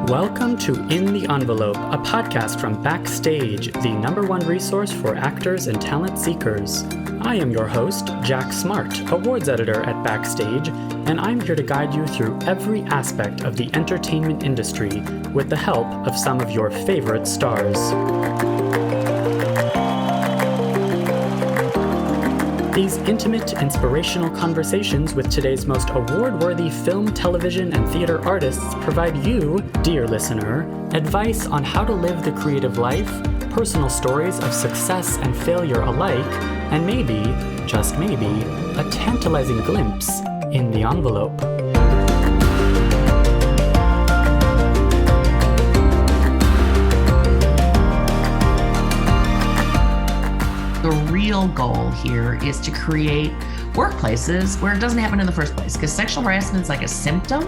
Welcome to In the Envelope, a podcast from Backstage, the #1 resource for actors and talent seekers. I am your host, Jack Smart, awards editor at Backstage, and I'm here to guide you through every aspect of the entertainment industry with the help of some of your favorite stars. These intimate, inspirational conversations with today's most award-worthy film, television, and theater artists provide you, dear listener, advice on how to live the creative life, personal stories of success and failure alike, and maybe, just maybe, a tantalizing glimpse in the envelope. The real goal here is to create workplaces where it doesn't happen in the first place, because sexual harassment is like a symptom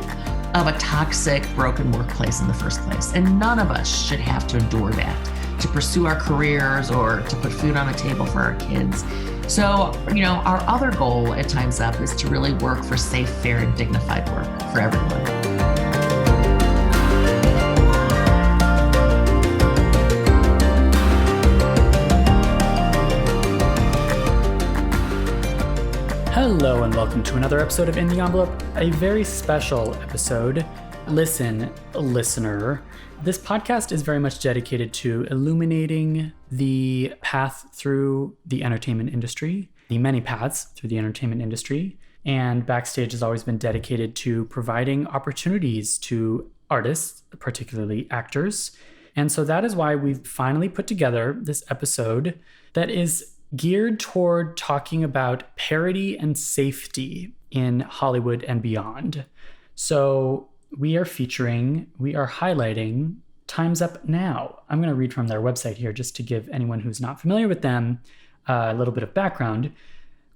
of a toxic, broken workplace in the first place. And none of us should have to endure that to pursue our careers or to put food on the table for our kids. So, our other goal at Time's Up is to really work for safe, fair, and dignified work for everyone. Hello and welcome to another episode of In the Envelope, a very special episode. Listen, listener, this podcast is very much dedicated to illuminating the path through the entertainment industry, the many paths through the entertainment industry, and Backstage has always been dedicated to providing opportunities to artists, particularly actors. And so that is why we've finally put together this episode that is geared toward talking about parity and safety in Hollywood and beyond. So we are highlighting Time's Up Now. I'm going to read from their website here just to give anyone who's not familiar with them a little bit of background.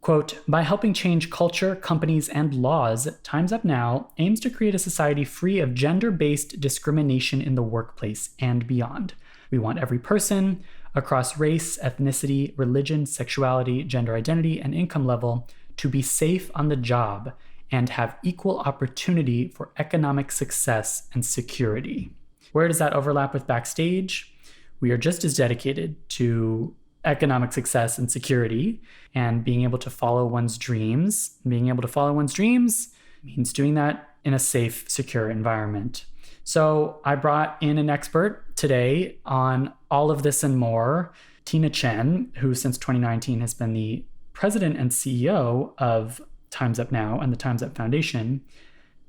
Quote, by helping change culture, companies, and laws, Time's Up Now aims to create a society free of gender-based discrimination in the workplace and beyond. We want every person, across race, ethnicity, religion, sexuality, gender identity, and income level, to be safe on the job and have equal opportunity for economic success and security. Where does that overlap with Backstage? We are just as dedicated to economic success and security and being able to follow one's dreams. Being able to follow one's dreams means doing that in a safe, secure environment. So I brought in an expert today on all of this and more, Tchen, who since 2019 has been the president and CEO of Time's Up Now and the Time's Up Foundation.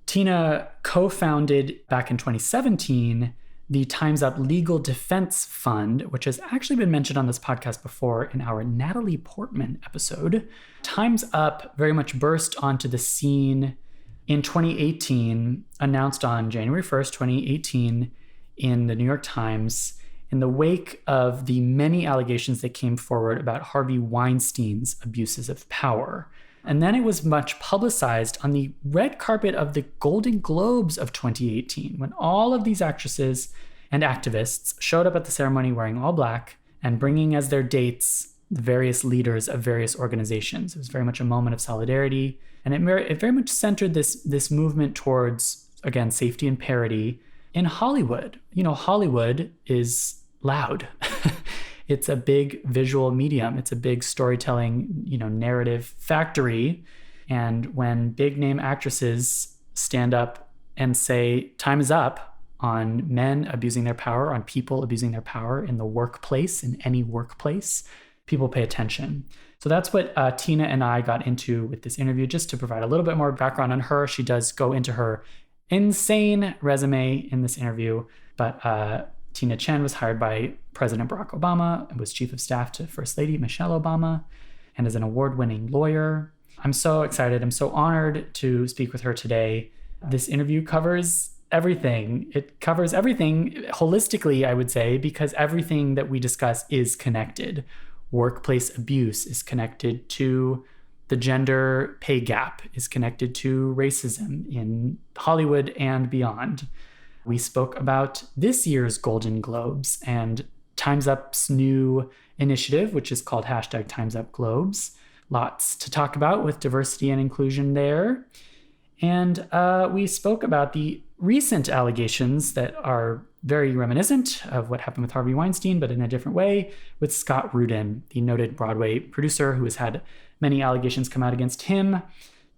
Tina co-founded back in 2017 the Time's Up Legal Defense Fund, which has actually been mentioned on this podcast before in our Natalie Portman episode. Time's Up very much burst onto the scene in 2018, announced on January 1st, 2018, in the New York Times, in the wake of the many allegations that came forward about Harvey Weinstein's abuses of power. And then it was much publicized on the red carpet of the Golden Globes of 2018, when all of these actresses and activists showed up at the ceremony wearing all black and bringing as their dates the various leaders of various organizations. It was very much a moment of solidarity. And it very much centered this movement towards, again, safety and parity in Hollywood. Hollywood is loud. It's a big visual medium. It's a big storytelling, narrative factory. And when big name actresses stand up and say, time is up on men abusing their power, on people abusing their power in the workplace, in any workplace, people pay attention. So that's what Tina and I got into with this interview, just to provide a little bit more background on her. She does go into her insane resume in this interview, but Tchen was hired by President Barack Obama and was chief of staff to First Lady Michelle Obama and is an award-winning lawyer. I'm so excited. I'm so honored to speak with her today. This interview covers everything. It covers everything holistically, I would say, because everything that we discuss is connected. Workplace abuse is connected to the gender pay gap, is connected to racism in Hollywood and beyond. We spoke about this year's Golden Globes and Time's Up's new initiative, which is called #TimesUpGlobes. Lots to talk about with diversity and inclusion there. And we spoke about the recent allegations that are very reminiscent of what happened with Harvey Weinstein, but in a different way, with Scott Rudin, the noted Broadway producer who has had many allegations come out against him.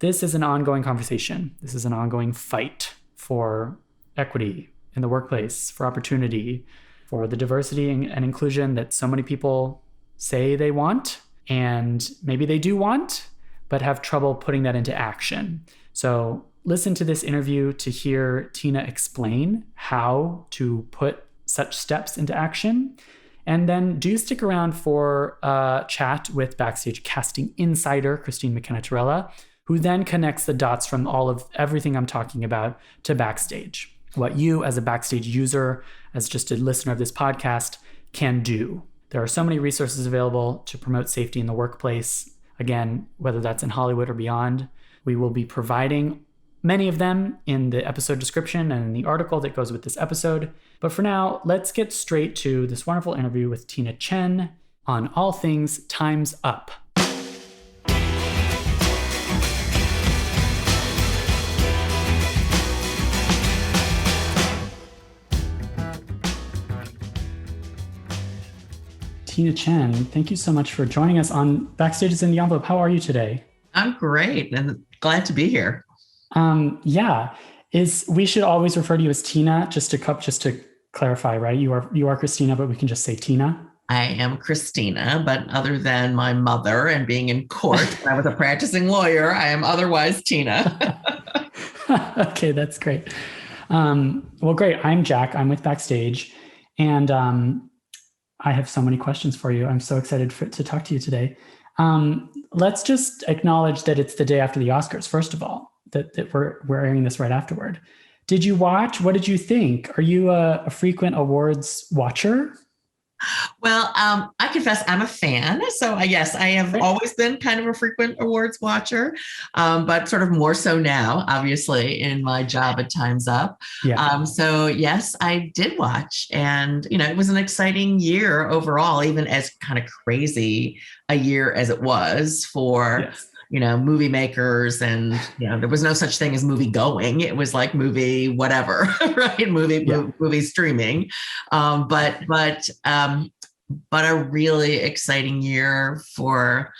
This is an ongoing conversation. This is an ongoing fight for equity in the workplace, for opportunity, for the diversity and inclusion that so many people say they want, and maybe they do want, but have trouble putting that into action. So listen to this interview to hear Tina explain how to put such steps into action. And then do stick around for a chat with Backstage casting insider Christine McKenna-Tirella, who then connects the dots from all of everything I'm talking about to Backstage. What you as a Backstage user, as just a listener of this podcast, can do. There are so many resources available to promote safety in the workplace. Again, whether that's in Hollywood or beyond, we will be providing many of them in the episode description and in the article that goes with this episode. But for now, let's get straight to this wonderful interview with Tina Tchen on all things Time's Up. Tina Tchen, thank you so much for joining us on Backstage is in the Envelope. How are you today? I'm great and glad to be here. We should always refer to you as Tina, just to clarify, right? You are Christina, but we can just say Tina. I am Christina, but other than my mother and being in court, when I was a practicing lawyer, I am otherwise Tina. Okay, that's great. Well, great. I'm Jack. I'm with Backstage, and I have so many questions for you. I'm so excited to talk to you today. Let's just acknowledge that it's the day after the Oscars, first of all, that we're airing this right afterward. Did you watch? What did you think? Are you a frequent awards watcher? Well, I confess I'm a fan. So yes, I have always been kind of a frequent awards watcher, but sort of more so now, obviously, in my job at Time's Up. Yeah. So yes, I did watch, and it was an exciting year overall, even as kind of crazy a year as it was for. Yes. Movie makers, and there was no such thing as movie going. It was like movie whatever, right? Movie streaming. But a really exciting year for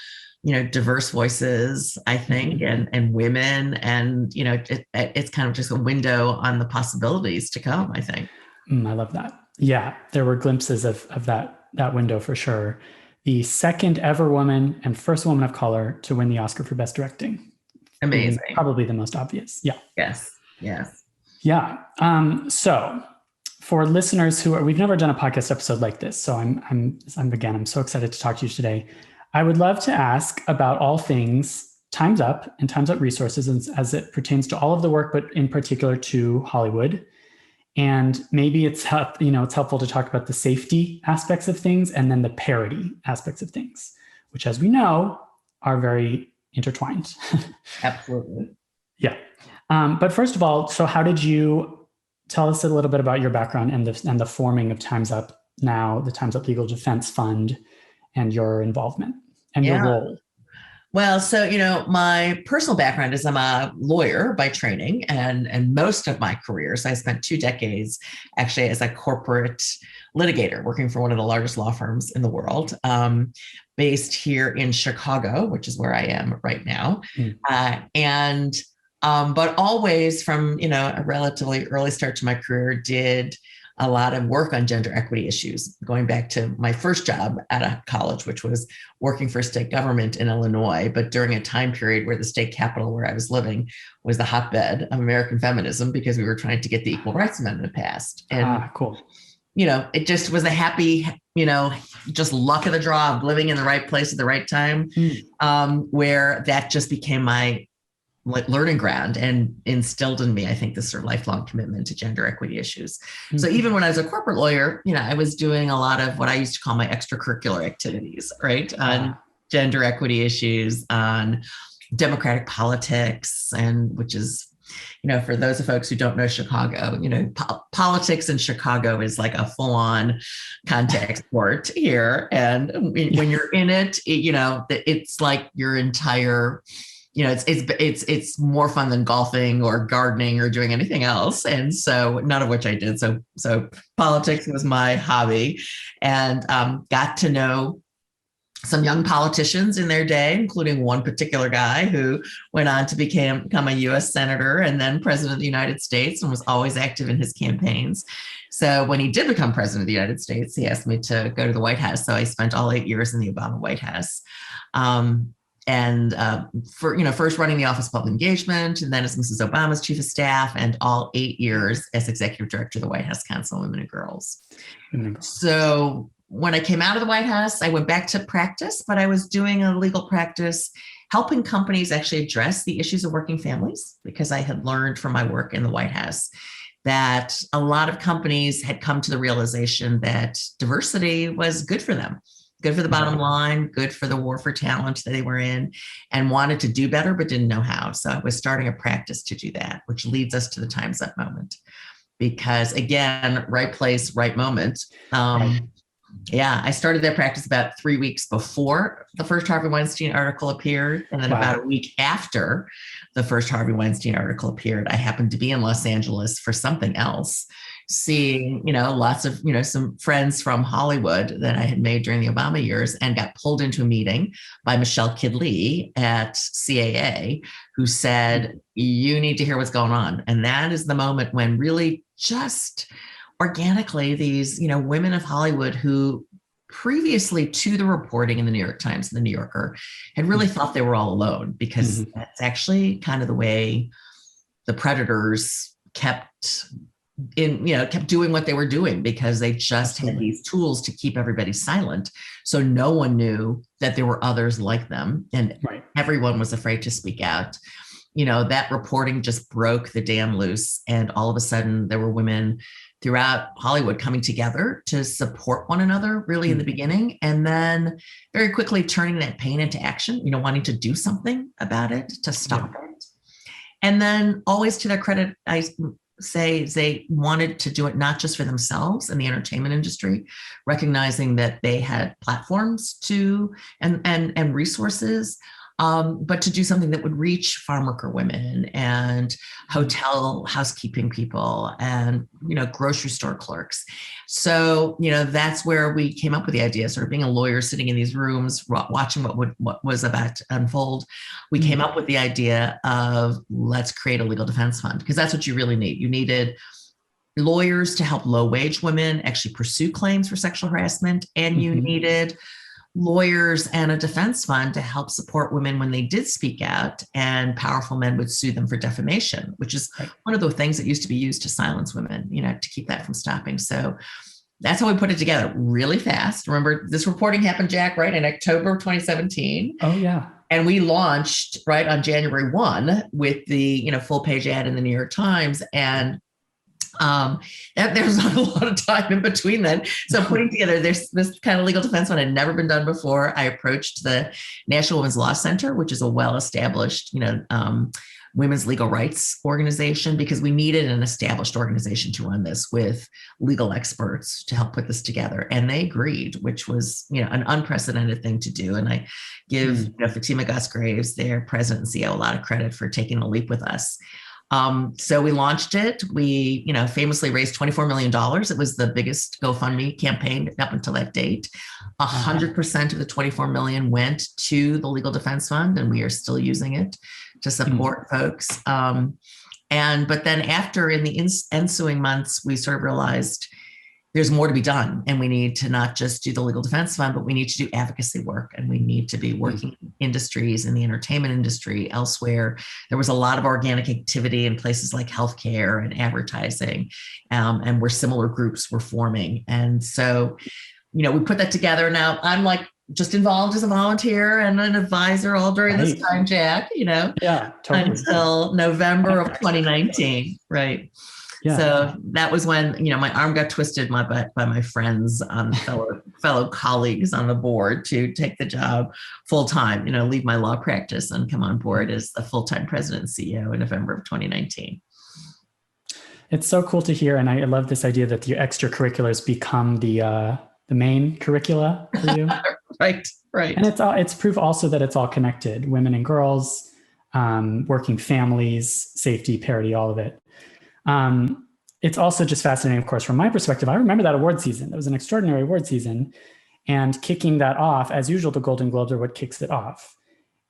diverse voices, I think, and women, and it's kind of just a window on the possibilities to come, I think. I love that. Yeah, there were glimpses of that window for sure. The second ever woman and first woman of color to win the Oscar for Best Directing. Amazing. Probably the most obvious. Yeah. Yes. Yeah. So for listeners we've never done a podcast episode like this. So I'm so excited to talk to you today. I would love to ask about all things Time's Up and Time's Up resources as it pertains to all of the work, but in particular to Hollywood. And maybe it's helpful to talk about the safety aspects of things and then the parity aspects of things, which, as we know, are very intertwined. Absolutely. Yeah. But first of all, so how did you tell us a little bit about your background and the forming of Time's Up now, the Time's Up Legal Defense Fund, and your involvement and your role? Well, so, my personal background is I'm a lawyer by training, and most of my careers, I spent 2 decades actually as a corporate litigator working for one of the largest law firms in the world, based here in Chicago, which is where I am right now. But always from, a relatively early start to my career, did a lot of work on gender equity issues, going back to my first job at a college, which was working for state government in Illinois, but during a time period where the state capital where I was living was the hotbed of American feminism, because we were trying to get the Equal Rights Amendment passed. And, cool. It just was a happy, just luck of the draw of living in the right place at the right time, where that just became my learning ground and instilled in me, I think, this sort of lifelong commitment to gender equity issues. Mm-hmm. So even when I was a corporate lawyer, I was doing a lot of what I used to call my extracurricular activities, right? On gender equity issues, on democratic politics, and which is, for those of folks who don't know Chicago, politics in Chicago is like a full-on contact sport here. And when you're in it, it's like your entire it's more fun than golfing or gardening or doing anything else. And so none of which I did. So politics was my hobby, and got to know some young politicians in their day, including one particular guy who went on to become a U.S. senator and then president of the United States, and was always active in his campaigns. So when he did become president of the United States, he asked me to go to the White House. So I spent all 8 years in the Obama White House. First running the Office of Public Engagement, and then as Mrs. Obama's chief of staff, and all 8 years as executive director of the White House Council on Women and Girls. So when I came out of the White House, I went back to practice, but I was doing a legal practice, helping companies actually address the issues of working families, because I had learned from my work in the White House that a lot of companies had come to the realization that diversity was good for them, good for the bottom line, good for the war for talent that they were in, and wanted to do better, but didn't know how. So I was starting a practice to do that, which leads us to the Time's Up moment. Because again, right place, right moment. I started that practice about 3 weeks before the first Harvey Weinstein article appeared. And then about a week after the first Harvey Weinstein article appeared, I happened to be in Los Angeles for something else, seeing, lots of, some friends from Hollywood that I had made during the Obama years, and got pulled into a meeting by Michelle Kidley at CAA, who said, you need to hear what's going on. And that is the moment when really just organically these, women of Hollywood who previously to the reporting in the New York Times and the New Yorker had really thought they were all alone, because that's actually kind of the way the predators kept doing what they were doing, because they just had these tools to keep everybody silent. So no one knew that there were others like them, and everyone was afraid to speak out. That reporting just broke the dam loose, and all of a sudden there were women throughout Hollywood coming together to support one another, really in the beginning, and then very quickly turning that pain into action, wanting to do something about it, to stop it. And then, always to their credit, I say they wanted to do it not just for themselves in the entertainment industry, recognizing that they had platforms to and resources, but to do something that would reach farm worker women and hotel housekeeping people and, grocery store clerks. So, that's where we came up with the idea, sort of being a lawyer sitting in these rooms, watching what was about to unfold. We came up with the idea of, let's create a legal defense fund, because that's what you really need. You needed lawyers to help low-wage women actually pursue claims for sexual harassment, and you needed lawyers and a defense fund to help support women when they did speak out, and powerful men would sue them for defamation, which is one of the things that used to be used to silence women, to keep that from stopping. So that's how we put it together really fast. Remember, this reporting happened, Jack, right, in October of 2017. Oh, yeah. And we launched right on January 1 with the, full page ad in the New York Times. And there's not a lot of time in between then. So putting together this kind of legal defense one had never been done before. I approached the National Women's Law Center, which is a well-established, women's legal rights organization, because we needed an established organization to run this with legal experts to help put this together. And they agreed, which was, an unprecedented thing to do. And I give Fatima Gus-Graves, their president and CEO, a lot of credit for taking the leap with us. So we launched it. We, famously raised $24 million. It was the biggest GoFundMe campaign up until that date. 100% of the $24 million went to the Legal Defense Fund, and we are still using it to support folks. But then after, in the ensuing months, we sort of realized there's more to be done, and we need to not just do the Legal Defense Fund, but we need to do advocacy work, and we need to be working in industries, in the entertainment industry, elsewhere. There was a lot of organic activity in places like healthcare and advertising, and where similar groups were forming. And so, we put that together. Now I'm just involved as a volunteer and an advisor all during this time, Jack, Yeah, totally. Until November of 2019. Right. Yeah. So that was when, my arm got twisted by my friends, fellow colleagues on the board, to take the job full time, leave my law practice and come on board as the full-time president and CEO in November of 2019. It's so cool to hear. And I love this idea that the extracurriculars become the main curricula for you. Right. And it's proof also that it's all connected, women and girls, working families, safety, parity, all of it. It's also just fascinating, of course, from my perspective. I remember that award season. It was an extraordinary award season. And kicking that off, as usual, the Golden Globes are what kicks it off.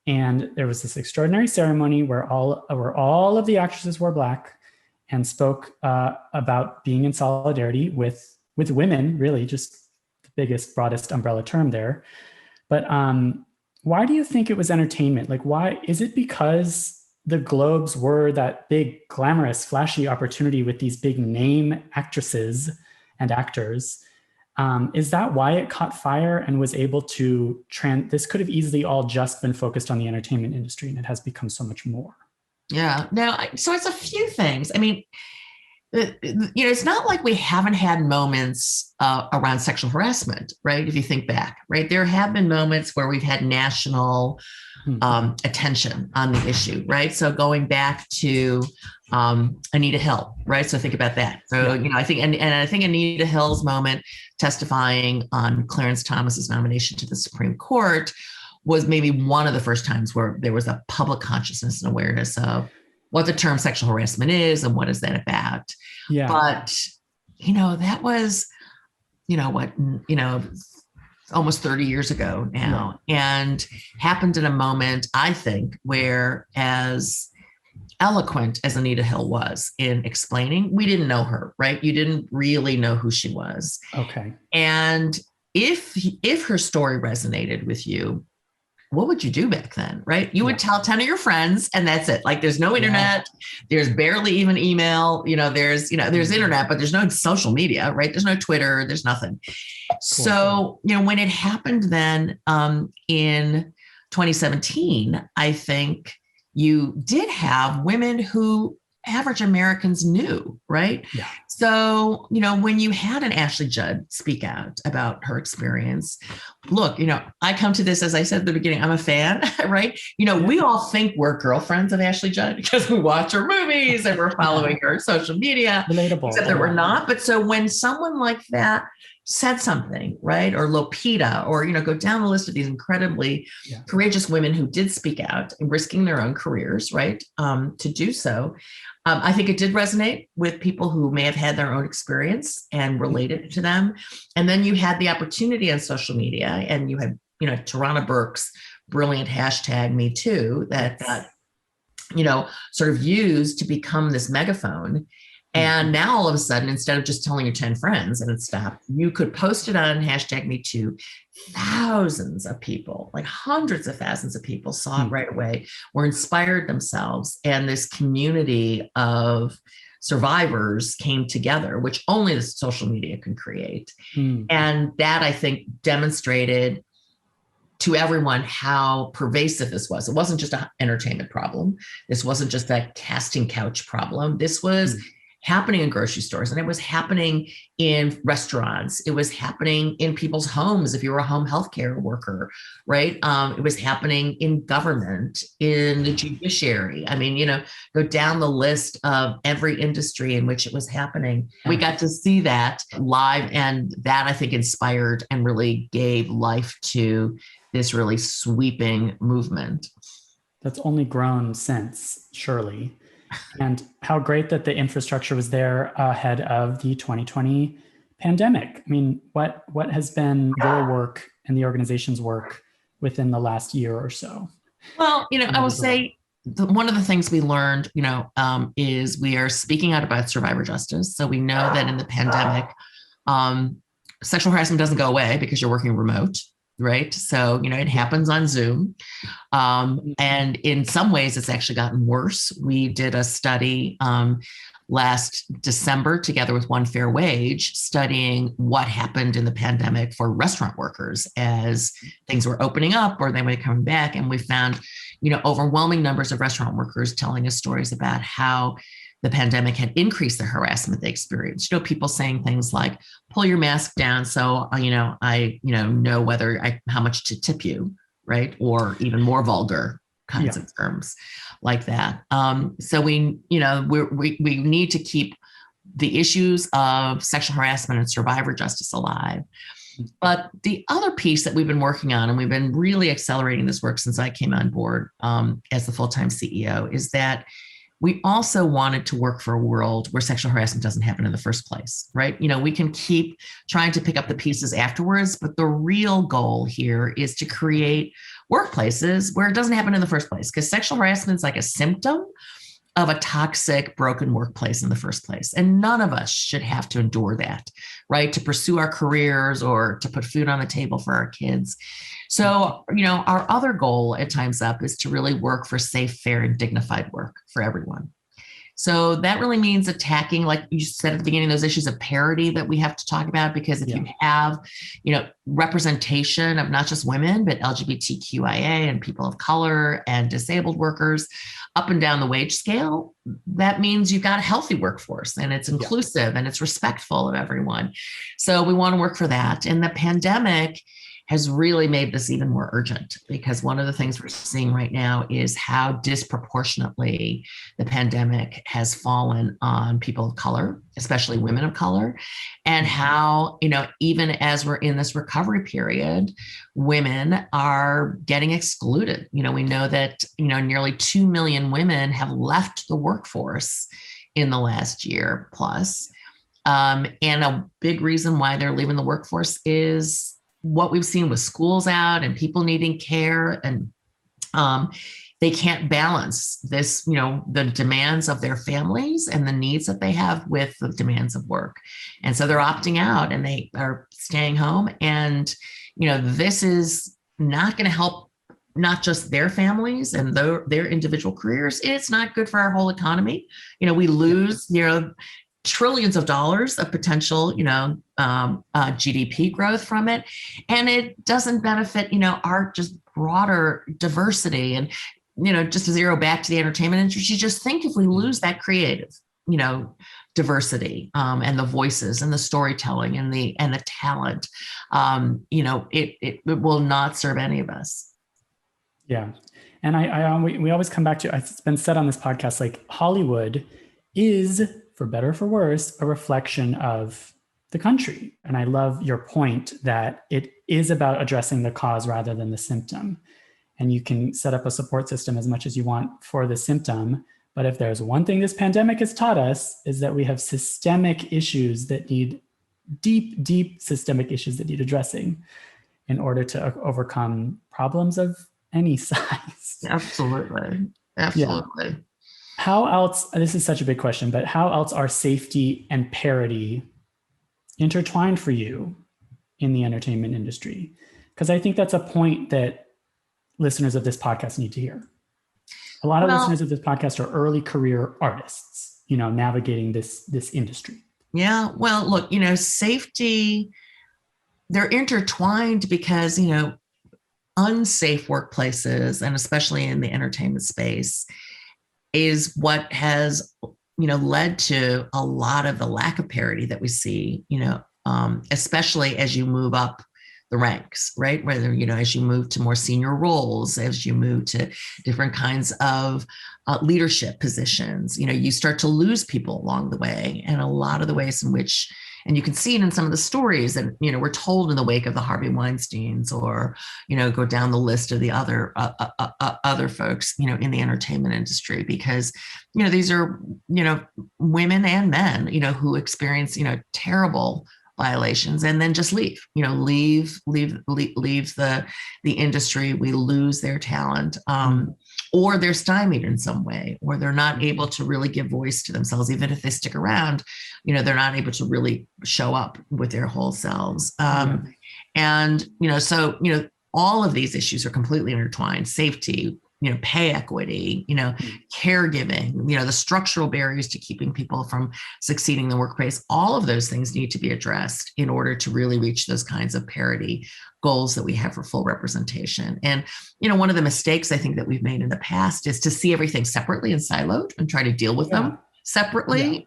And there was this extraordinary ceremony where all of the actresses wore black and spoke about being in solidarity with women, really, just the biggest, broadest umbrella term there. But why do you think it was entertainment? Like, why is it because the Globes were that big, glamorous, flashy opportunity with these big name actresses and actors? Is that why it caught fire and was able to this could have easily all just been focused on the entertainment industry, and it has become so much more? Yeah. Now, so it's a few things. I mean, it's not like we haven't had moments around sexual harassment, right? If you think back, right? There have been moments where we've had national attention on the issue, right? So going back to Anita Hill, right? So think about that. So, I think, and I think Anita Hill's moment testifying on Clarence Thomas's nomination to the Supreme Court was maybe one of the first times where there was a public consciousness and awareness of what the term sexual harassment is and what is that about. Yeah. But, that was, almost 30 years ago now, and happened in a moment, I think, where as eloquent as Anita Hill was in explaining, we didn't know her, right? You didn't really know who she was. Okay. And if her story resonated with you, what would you do back then, right? You would tell 10 of your friends, and that's it. Like, there's no internet. There's barely even email. There's internet, but there's no social media, right? There's no Twitter. There's nothing. Cool. So, when it happened then in 2017, I think you did have women who average Americans knew, right? Yeah. So, when you had an Ashley Judd speak out about her experience, look, I come to this, as I said at the beginning, I'm a fan, right? We all think we're girlfriends of Ashley Judd because we watch her movies and we're following her social media. Relatable. Except that we're not. But so when someone like that said something, right? Or Lupita, or, go down the list of these incredibly courageous women who did speak out and risking their own careers, right? To do so. I think it did resonate with people who may have had their own experience and related to them. And then you had the opportunity on social media, and you had, Tarana Burke's brilliant hashtag Me Too that got, sort of used to become this megaphone. And now all of a sudden, instead of just telling your 10 friends and it stopped, you could post it on hashtag Me Too. Thousands of people, like hundreds of thousands of people, saw it right away, were inspired themselves. And this community of survivors came together, which only the social media can create. And that, I think, demonstrated to everyone how pervasive this was. It wasn't just an entertainment problem. This wasn't just a casting couch problem. This was happening in grocery stores, and it was happening in restaurants. It was happening in people's homes. If you were a home healthcare worker, right? It was happening in government, in the judiciary. I mean, go down the list of every industry in which it was happening. We got to see that live, and that, I think, inspired and really gave life to this really sweeping movement. That's only grown since, surely. And how great that the infrastructure was there ahead of the 2020 pandemic. I mean, what has been your work and the organization's work within the last year or so? Well, I will say one of the things we learned, is we are speaking out about survivor justice. So we know that in the pandemic, sexual harassment doesn't go away because you're working remote. Right. So, it happens on Zoom. And in some ways, it's actually gotten worse. We did a study last December together with One Fair Wage, studying what happened in the pandemic for restaurant workers as things were opening up or they were coming back. And we found, overwhelming numbers of restaurant workers telling us stories about how the pandemic had increased the harassment they experienced. People saying things like, pull your mask down so, I know whether how much to tip you, right? Or even more vulgar kinds of terms like that. So we need to keep the issues of sexual harassment and survivor justice alive. But the other piece that we've been working on, and we've been really accelerating this work since I came on board as the full-time CEO, is that we also wanted to work for a world where sexual harassment doesn't happen in the first place, right? We can keep trying to pick up the pieces afterwards, but the real goal here is to create workplaces where it doesn't happen in the first place, because sexual harassment is like a symptom of a toxic, broken workplace in the first place. And none of us should have to endure that, right? To pursue our careers or to put food on the table for our kids. So, our other goal at Time's Up is to really work for safe, fair, and dignified work for everyone. So that really means attacking, like you said at the beginning, those issues of parity that we have to talk about, because if you have, representation of not just women, but LGBTQIA and people of color and disabled workers up and down the wage scale, that means you've got a healthy workforce and it's inclusive and it's respectful of everyone. So we want to work for that. And the pandemic has really made this even more urgent, because one of the things we're seeing right now is how disproportionately the pandemic has fallen on people of color, especially women of color, and how, even as we're in this recovery period, women are getting excluded. We know that, nearly 2 million women have left the workforce in the last year plus. And a big reason why they're leaving the workforce is what we've seen with schools out and people needing care, and they can't balance this, the demands of their families and the needs that they have with the demands of work. And so they're opting out and they are staying home. And, this is not going to help not just their families and their individual careers. It's not good for our whole economy. We lose, trillions of dollars of potential, GDP growth from it. And it doesn't benefit, our just broader diversity. And, just to zero back to the entertainment industry, just think if we lose that creative, diversity and the voices and the storytelling and the talent, it will not serve any of us. Yeah. And we always come back to, it's been said on this podcast, like Hollywood is, for better or for worse, a reflection of the country. And I love your point that it is about addressing the cause rather than the symptom. And you can set up a support system as much as you want for the symptom. But if there's one thing this pandemic has taught us, is that we have systemic issues that need deep systemic issues that need addressing in order to overcome problems of any size. Absolutely. Yeah. How else, this is such a big question, but how else are safety and parity intertwined for you in the entertainment industry? Because I think that's a point that listeners of this podcast need to hear. A lot of listeners of this podcast are early career artists, navigating this industry. Yeah. Well, look, safety, they're intertwined because, unsafe workplaces, and especially in the entertainment space, is what has, led to a lot of the lack of parity that we see, especially as you move up the ranks, right? Whether, as you move to more senior roles, as you move to different kinds of leadership positions, you start to lose people along the way. And a lot of the ways in which, and you can see it in some of the stories that, we're told in the wake of the Harvey Weinsteins, or, go down the list of the other folks, in the entertainment industry, because, these are, women and men, who experience, terrible violations and then just leave the industry. We lose their talent, or they're stymied in some way, or they're not able to really give voice to themselves. Even if they stick around, they're not able to really show up with their whole selves. And, so, all of these issues are completely intertwined: safety, pay equity, caregiving, the structural barriers to keeping people from succeeding in the workplace. All of those things need to be addressed in order to really reach those kinds of parity goals that we have for full representation. And, one of the mistakes I think that we've made in the past is to see everything separately and siloed and try to deal with them separately,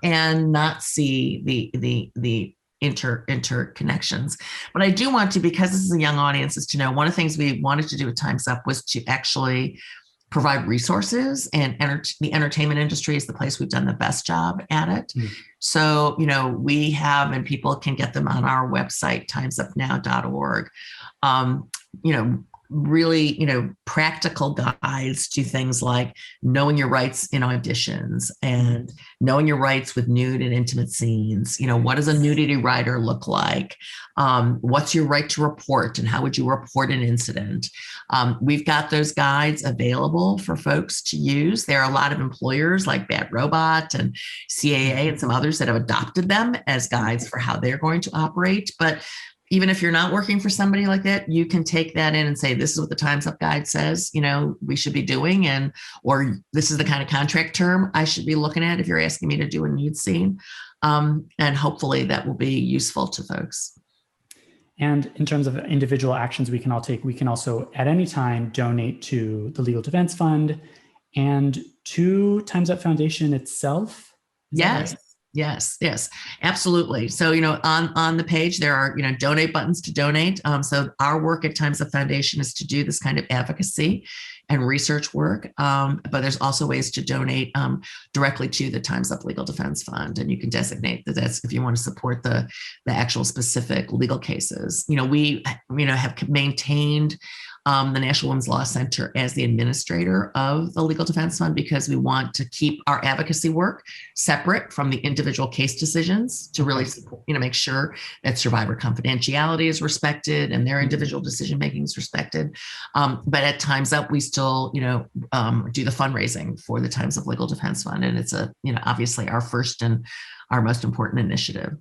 and not see the interconnections. But I do want to, because this is a young audience, is to know one of the things we wanted to do with Time's Up was to actually provide resources, and the entertainment industry is the place we've done the best job at it. So, we have, and people can get them on our website, timesupnow.org, really, practical guides to things like knowing your rights in auditions and knowing your rights with nude and intimate scenes. What does a nudity rider look like? What's your right to report, and how would you report an incident? We've got those guides available for folks to use. There are a lot of employers like Bad Robot and CAA and some others that have adopted them as guides for how they're going to operate. But even if you're not working for somebody like that, you can take that in and say, this is what the Time's Up guide says, we should be doing, or this is the kind of contract term I should be looking at if you're asking me to do a nude scene. And hopefully that will be useful to folks. And in terms of individual actions we can all take, we can also at any time donate to the Legal Defense Fund and to Time's Up Foundation itself. Yes. Yes, absolutely. So, on the page, there are, donate buttons to donate. So our work at Time's Up Foundation is to do this kind of advocacy and research work. But there's also ways to donate directly to the Time's Up Legal Defense Fund. And you can designate that that's if you want to support the actual specific legal cases. We, have maintained the National Women's Law Center as the administrator of the Legal Defense Fund because we want to keep our advocacy work separate from the individual case decisions to really support, make sure that survivor confidentiality is respected and their individual decision-making is respected. But at Time's Up, we still, do the fundraising for the Time's Up Legal Defense Fund. And it's obviously our first and our most important initiative.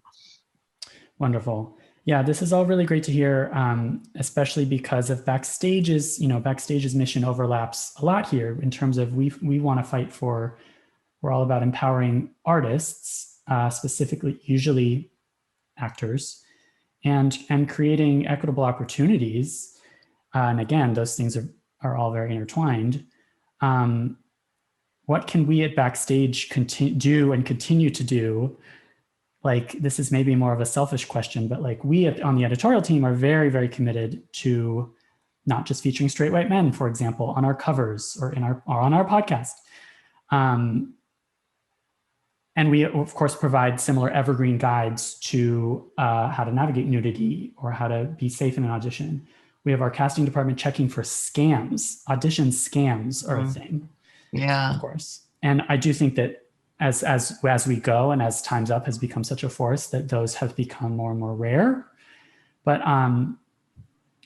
Wonderful. Yeah, this is all really great to hear, especially because of Backstage's mission overlaps a lot here in terms of we want to fight for, we're all about empowering artists, specifically, usually actors, and creating equitable opportunities. And again, those things are all very intertwined. What can we at Backstage do and continue to do? Like, this is maybe more of a selfish question, but like we on the editorial team are very, very committed to not just featuring straight white men, for example, on our covers or on our podcast. And we, of course, provide similar evergreen guides to how to navigate nudity or how to be safe in an audition. We have our casting department checking for scams. Audition scams are a thing. Yeah. Of course. And I do think that as we go and as Time's Up has become such a force, that those have become more and more rare. But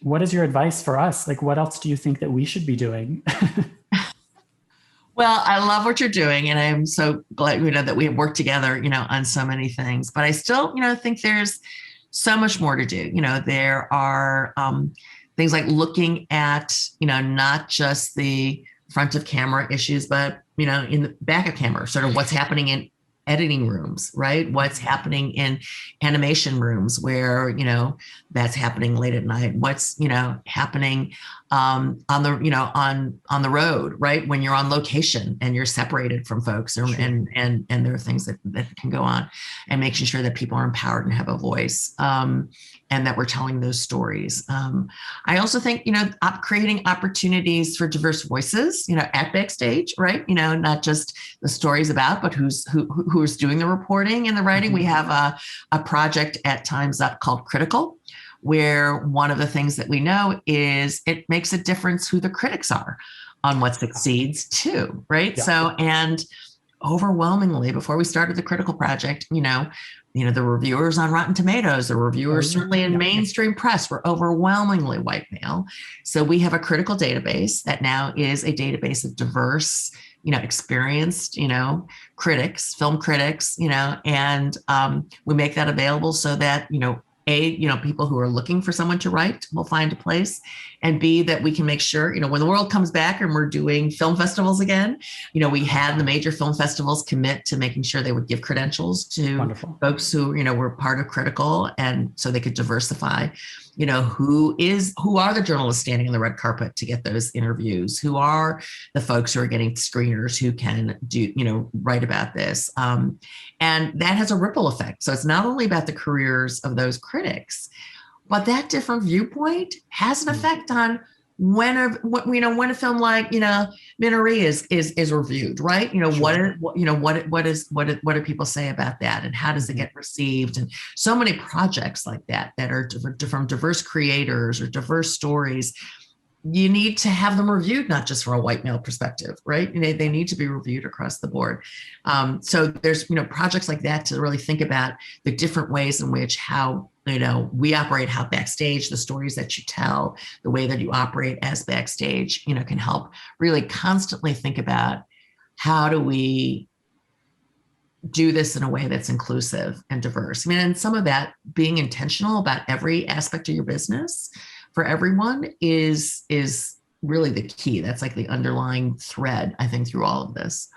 what is your advice for us? Like, what else do you think that we should be doing? Well, I love what you're doing, and I'm so glad, that we have worked together, on so many things. But I still, think there's so much more to do. There are things like looking at, not just the front of camera issues, but in the back of camera, sort of what's happening in editing rooms, right? What's happening in animation rooms where, that's happening late at night. What's, happening on the road, right? When you're on location and you're separated from folks and there are things that can go on, and making sure that people are empowered and have a voice. And that we're telling those stories. I also think, creating opportunities for diverse voices, at Backstage, right? Not just the stories about, but who's doing the reporting and the writing. We have a project at Time's Up called Critical, where one of the things that we know is it makes a difference who the critics are on what succeeds too, right? Yeah. So, and overwhelmingly, before we started the Critical project, the reviewers on Rotten Tomatoes, the reviewers certainly in mainstream press were overwhelmingly white male. So we have a critical database that now is a database of diverse, experienced, critics, film critics, and we make that available so that, people who are looking for someone to write will find a place, and B, that we can make sure, when the world comes back and we're doing film festivals again, we had the major film festivals commit to making sure they would give credentials to folks who, were part of Critical, and so they could diversify, who are the journalists standing on the red carpet to get those interviews, who are the folks who are getting screeners who can do, write about this. And that has a ripple effect. So it's not only about the careers of those critics, but that different viewpoint has an effect on when a film like, Minari is reviewed, right? Sure. What do people say about that, and how does it get received? And so many projects like that are from diverse creators or diverse stories. You need to have them reviewed, not just from a white male perspective, right? They need to be reviewed across the board. So there's, projects like that to really think about the different ways in which how, we operate, how Backstage, the stories that you tell, the way that you operate as Backstage, can help really constantly think about how do we do this in a way that's inclusive and diverse. And some of that being intentional about every aspect of your business for everyone is really the key. That's like the underlying thread, I think, through all of this.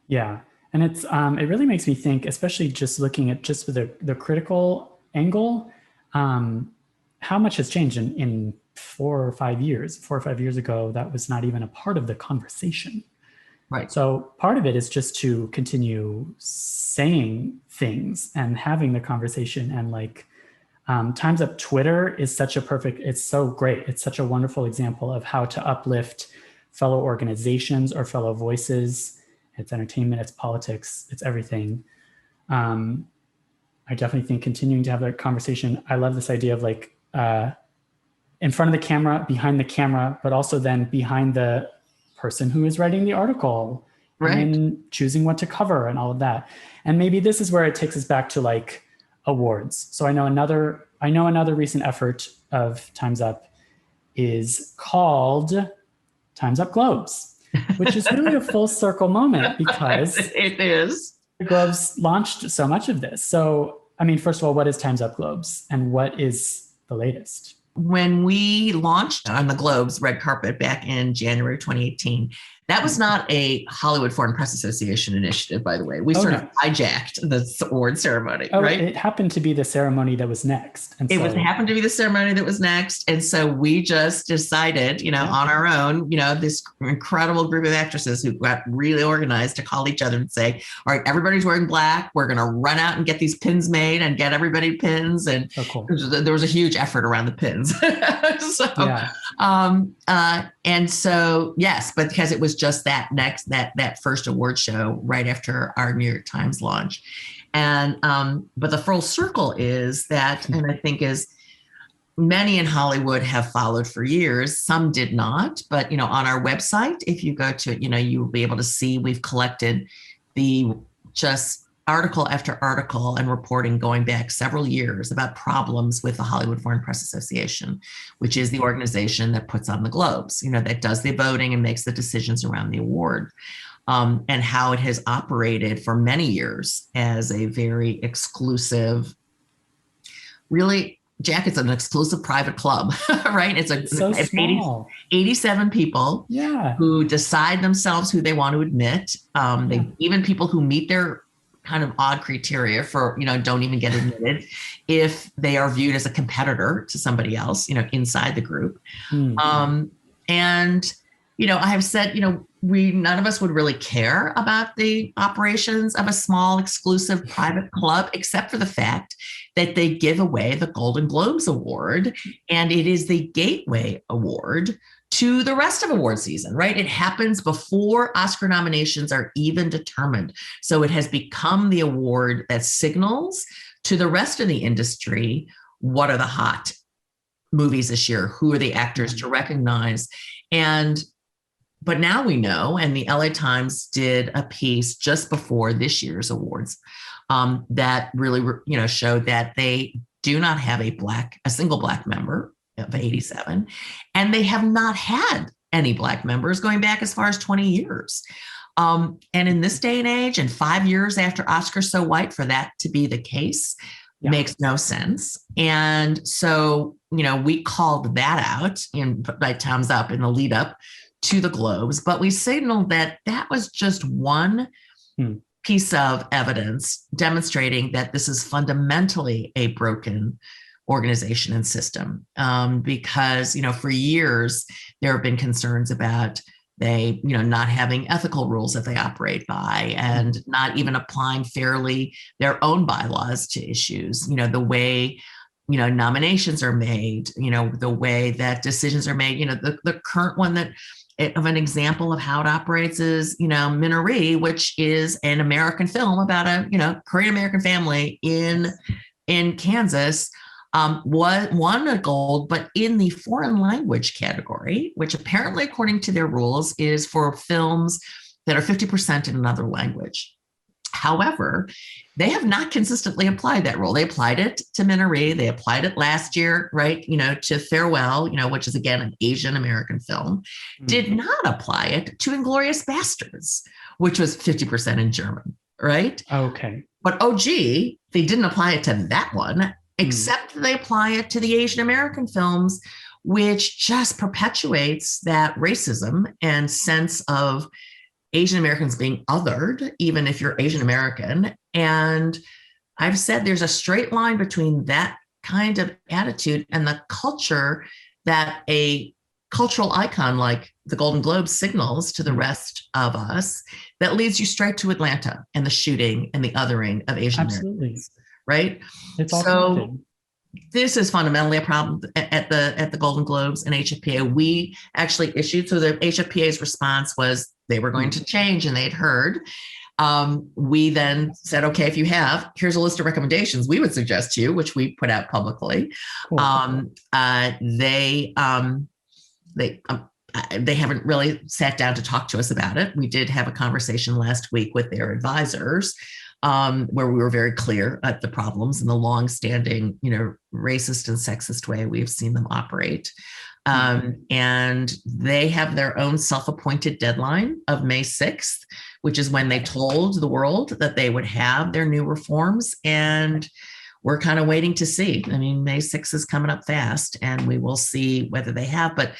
Yeah. And it's it really makes me think, especially just looking at just the critical angle, how much has changed in 4 or 5 years. 4 or 5 years ago, that was not even a part of the conversation. Right. So part of it is just to continue saying things and having the conversation, and Time's Up Twitter is it's so great. It's such a wonderful example of how to uplift fellow organizations or fellow voices. It's entertainment, it's politics, it's everything. I definitely think continuing to have that conversation. I love this idea of in front of the camera, behind the camera, but also then behind the person who is writing the article, right, and choosing what to cover and all of that. And maybe this is where it takes us back to awards. So I know another recent effort of Time's Up is called Time's Up Globes, which is really a full circle moment because it is. The Globes launched so much of this. So, first of all, what is Time's Up Globes and what is the latest? When we launched on the Globes red carpet back in January 2018, that was not a Hollywood Foreign Press Association initiative, by the way. We sort of hijacked the award ceremony, right? It happened to be the ceremony that was next. And happened to be the ceremony that was next. And so we just decided, on our own, this incredible group of actresses who got really organized to call each other and say, all right, everybody's wearing black. We're going to run out and get these pins made and get everybody pins. And cool. There was a huge effort around the pins. And so, yes, but because it was just that first award show right after our New York Times launch. And, but the full circle is that, and I think is many in Hollywood have followed for years. Some did not, but, on our website, if you go to, you will be able to see we've collected the just article after article and reporting going back several years about problems with the Hollywood Foreign Press Association, which is the organization that puts on the Globes, that does the voting and makes the decisions around the award, and how it has operated for many years as a very exclusive, really, Jack, it's an exclusive private club, right? It's so small. 87 people who decide themselves who they want to admit. Even people who meet their kind of odd criteria for, don't even get admitted if they are viewed as a competitor to somebody else, inside the group. And, I have said, none of us would really care about the operations of a small, exclusive private club, except for the fact that they give away the Golden Globes Award, and it is the gateway award to the rest of award season, right? It happens before Oscar nominations are even determined. So it has become the award that signals to the rest of the industry, what are the hot movies this year? Who are the actors to recognize? But now we know, and the LA Times did a piece just before this year's awards that really, showed that they do not have a single Black member of 87, and they have not had any Black members going back as far as 20 years. And in this day and age, and 5 years after Oscar So White, for that to be the case makes no sense. And so, we called that out by Time's Up in the lead up to the Globes, but we signaled that was just one piece of evidence demonstrating that this is fundamentally a broken organization and system, because, for years, there have been concerns about they, not having ethical rules that they operate by and not even applying fairly their own bylaws to issues, the way, nominations are made, the way that decisions are made. The current one of an example of how it operates is, Minari, which is an American film about a, Korean American family in Kansas, won a gold, but in the foreign language category, which apparently, according to their rules, is for films that are 50% in another language. However, they have not consistently applied that rule. They applied it to Minari. They applied it last year, right? To Farewell, which is again an Asian American film. Did not apply it to Inglourious Basterds, which was 50% in German, right? Okay. But they didn't apply it to that one, except they apply it to the Asian American films, which just perpetuates that racism and sense of Asian Americans being othered, even if you're Asian American. And I've said there's a straight line between that kind of attitude and the culture that a cultural icon like the Golden Globes signals to the rest of us, that leads you straight to Atlanta and the shooting and the othering of Asian Americans, right? It's all connected. This is fundamentally a problem at the Golden Globes and HFPA. We actually issued, so the HFPA's response was they were going to change, and they'd heard. We then said, okay, if you have, here's a list of recommendations we would suggest to you, which we put out publicly. Cool. They haven't really sat down to talk to us about it. We did have a conversation last week with their advisors, where we were very clear at the problems and the longstanding, racist and sexist way we've seen them operate. And they have their own self-appointed deadline of May 6th, which is when they told the world that they would have their new reforms. And we're kind of waiting to see. I mean, May 6th is coming up fast, and we will see whether they have. But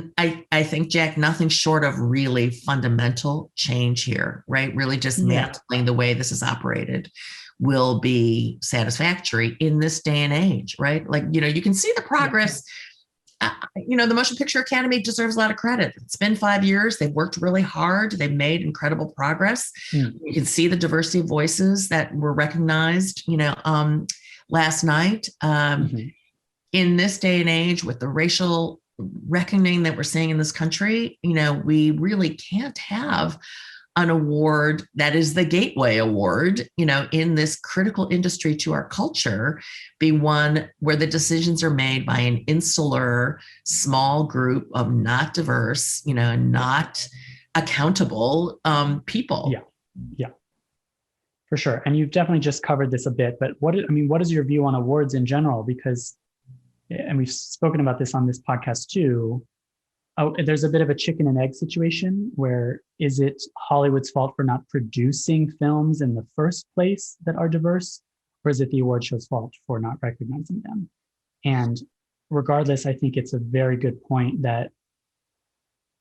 I think, Jack, nothing short of really fundamental change here, right? Really dismantling the way this is operated will be satisfactory in this day and age, right? Like, you can see the progress. The Motion Picture Academy deserves a lot of credit. It's been 5 years. They've worked really hard. They've made incredible progress. You can see the diversity of voices that were recognized, last night. In this day and age, with the racial reckoning that we're seeing in this country, we really can't have an award that is the gateway award, in this critical industry to our culture, be one where the decisions are made by an insular, small group of not diverse, not accountable people. Yeah, for sure. And you've definitely just covered this a bit, but what is your view on awards in general? Because, and we've spoken about this on this podcast too, there's a bit of a chicken and egg situation where, is it Hollywood's fault for not producing films in the first place that are diverse, or is it the award show's fault for not recognizing them? And regardless, I think it's a very good point that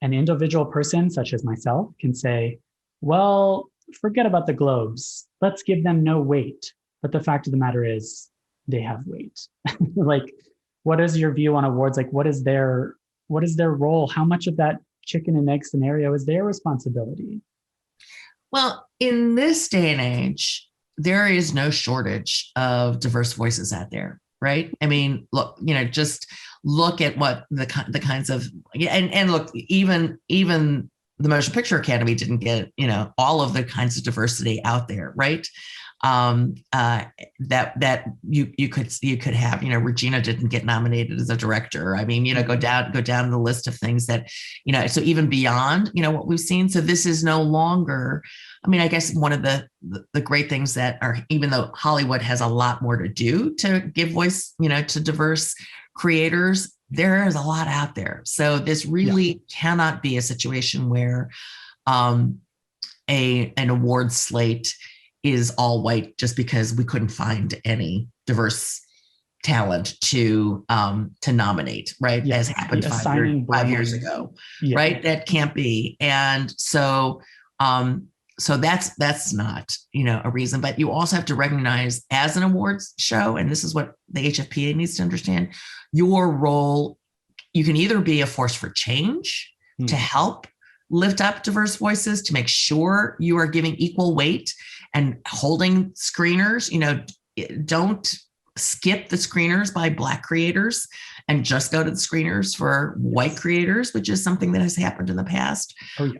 an individual person such as myself can say, well, forget about the Globes. Let's give them no weight. But the fact of the matter is they have weight. Like, what is your view on awards? Like, what is their role? How much of that chicken and egg scenario is their responsibility? Well, in this day and age, there is no shortage of diverse voices out there, right? I mean, look, just look at what the kinds of, and look, even the Motion Picture Academy didn't get, all of the kinds of diversity out there, right? That you could have, Regina didn't get nominated as a director. I mean, go down the list of things that, so even beyond, what we've seen. So this is no longer, I mean, I guess one of the great things that are, even though Hollywood has a lot more to do to give voice, to diverse creators, there is a lot out there. So this really cannot be a situation where an award slate is all white just because we couldn't find any diverse talent to nominate, right? As happened 5 years ago, right? That can't be. And so that's not, a reason, but you also have to recognize as an awards show, and this is what the HFPA needs to understand, your role. You can either be a force for change to help lift up diverse voices, to make sure you are giving equal weight and holding screeners, don't skip the screeners by Black creators and just go to the screeners for white creators, which is something that has happened in the past. Oh,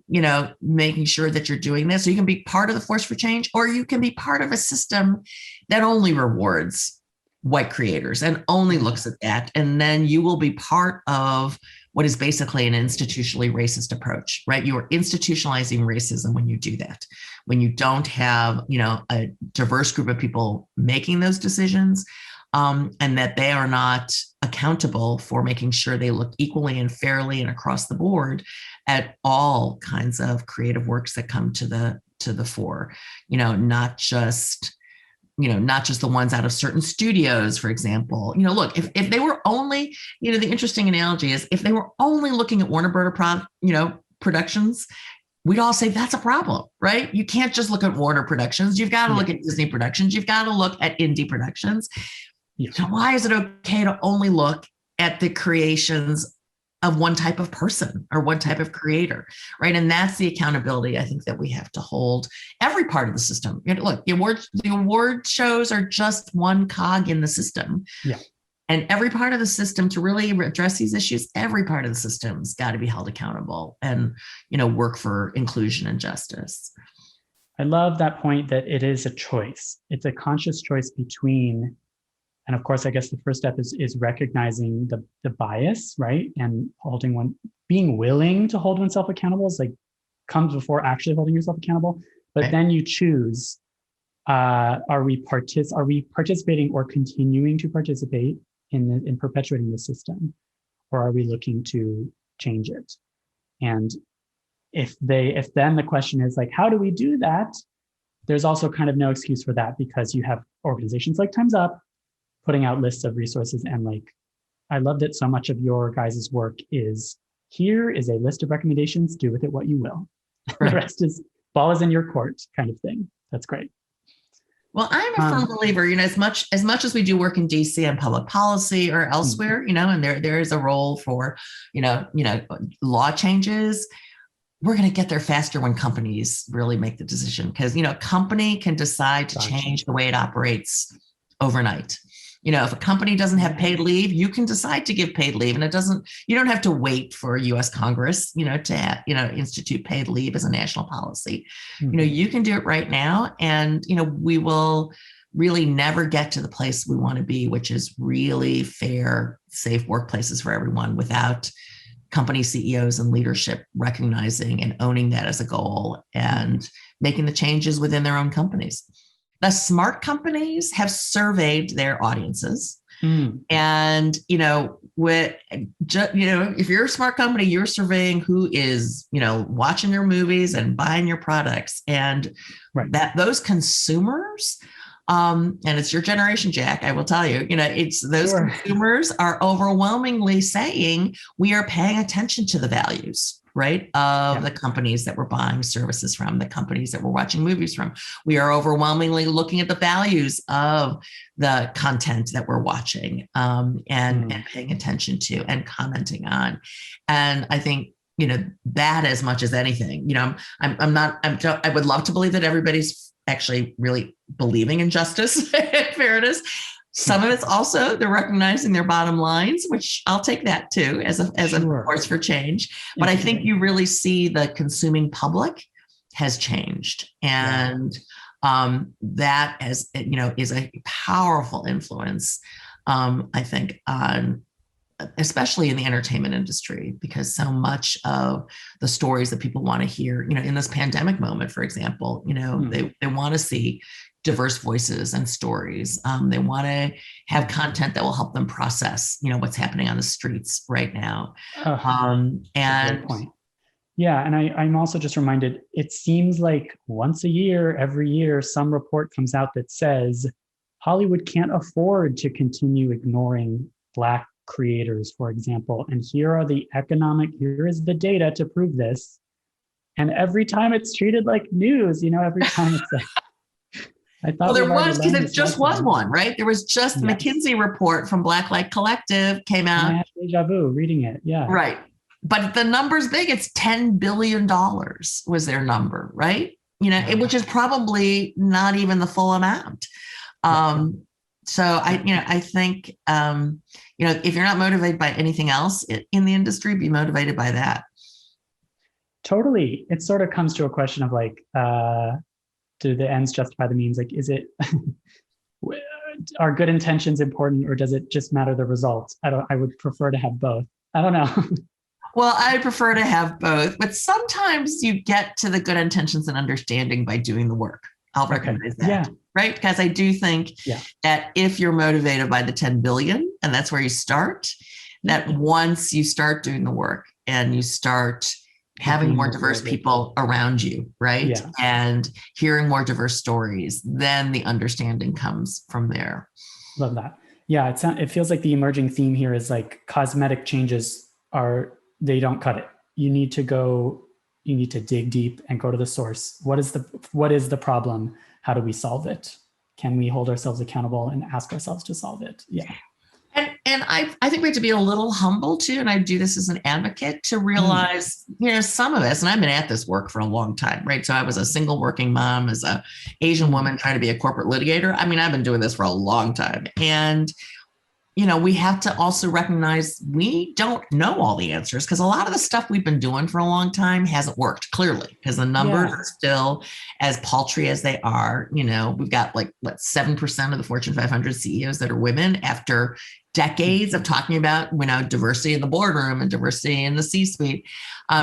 yes. Making sure that you're doing this. So you can be part of the force for change, or you can be part of a system that only rewards white creators and only looks at that. And then you will be part of what is basically an institutionally racist approach, right? You are institutionalizing racism when you do that. When you don't have, a diverse group of people making those decisions, and that they are not accountable for making sure they look equally and fairly and across the board at all kinds of creative works that come to the fore, not just the ones out of certain studios, for example. Look, if they were only, the interesting analogy is if they were only looking at Warner Brother productions, we'd all say that's a problem, right? You can't just look at Warner productions. You've got to look at Disney productions. You've got to look at indie productions. Yeah. So why is it okay to only look at the creations of one type of person or one type of creator, right? And that's the accountability I think that we have to hold every part of the system. Look, the award shows are just one cog in the system. Yeah. And every part of the system to really address these issues, every part of the system's got to be held accountable and, work for inclusion and justice. I love that point that it is a choice. It's a conscious choice between, and of course, I guess the first step is recognizing the bias, right? And being willing to hold oneself accountable is comes before actually holding yourself accountable. But Right. then you choose, are we participating or continuing to participate in perpetuating the system, or are we looking to change it? And if then the question is how do we do that? There's also kind of no excuse for that, because you have organizations like Time's Up putting out lists of resources, and I love that so much of your guys' work is, here is a list of recommendations, do with it what you will. Right. The rest is ball is in your court kind of thing. That's great. Well, I'm a firm believer, as much as we do work in DC on public policy or elsewhere, and there is a role for, law changes. We're going to get there faster when companies really make the decision, because, a company can decide to change the way it operates overnight. If a company doesn't have paid leave, you can decide to give paid leave, and you don't have to wait for US Congress, to, institute paid leave as a national policy. Mm-hmm. You can do it right now, and, we will really never get to the place we want to be, which is really fair, safe workplaces for everyone, without company CEOs and leadership recognizing and owning that as a goal and making the changes within their own companies. The smart companies have surveyed their audiences. And, if you're a smart company, you're surveying who is, watching your movies and buying your products, and that those consumers, and it's your generation, Jack, I will tell you, it's those consumers are overwhelmingly saying we are paying attention to the values, right, of the companies that we're buying services from, the companies that we're watching movies from. We are overwhelmingly looking at the values of the content that we're watching, and paying attention to and commenting on. And I think, that as much as anything, I would love to believe that everybody's actually really believing in justice and fairness. Some of it's also they're recognizing their bottom lines, which I'll take that too as a force for change. But I think you really see the consuming public has changed, and that is a powerful influence. I think on, especially in the entertainment industry, because so much of the stories that people want to hear, in this pandemic moment, for example, they want to see diverse voices and stories. They want to have content that will help them process, what's happening on the streets right now. And great point. Yeah. And I'm also just reminded, it seems like once a year, every year, some report comes out that says Hollywood can't afford to continue ignoring Black creators, for example. And here is the data to prove this. And every time it's treated like news, every time it's like, I thought there was, because it just was one, right? There was just the McKinsey report from Blacklight Collective came out. And I had deja vu reading it. Yeah. Right. But the number's big. It's $10 billion was their number, right? Which is probably not even the full amount. So I think, if you're not motivated by anything else in the industry, be motivated by that. Totally. It sort of comes to a question of like, do the ends justify the means? Like, is it, are good intentions important, or does it just matter the results? I would prefer to have both. I don't know. Well, I prefer to have both, but sometimes you get to the good intentions and understanding by doing the work. I'll recognize that. Yeah. Right? Because I do think that if you're motivated by the 10 billion, and that's where you start, that once you start doing the work and you start having more diverse people around you, right? Yeah. And hearing more diverse stories, then the understanding comes from there. Love that. Yeah. It feels like the emerging theme here is like cosmetic changes they don't cut it. You need to dig deep and go to the source. What is the problem? How do we solve it? Can we hold ourselves accountable and ask ourselves to solve it? Yeah. And I think we have to be a little humble too. And I do this as an advocate to realize, some of us, and I've been at this work for a long time, right? So I was a single working mom as an Asian woman trying to be a corporate litigator. I mean, I've been doing this for a long time. And we have to also recognize we don't know all the answers, because a lot of the stuff we've been doing for a long time hasn't worked, clearly, because the numbers are still as paltry as they are. We've got 7% of the Fortune 500 CEOs that are women after decades of talking about, diversity in the boardroom and diversity in the C-suite.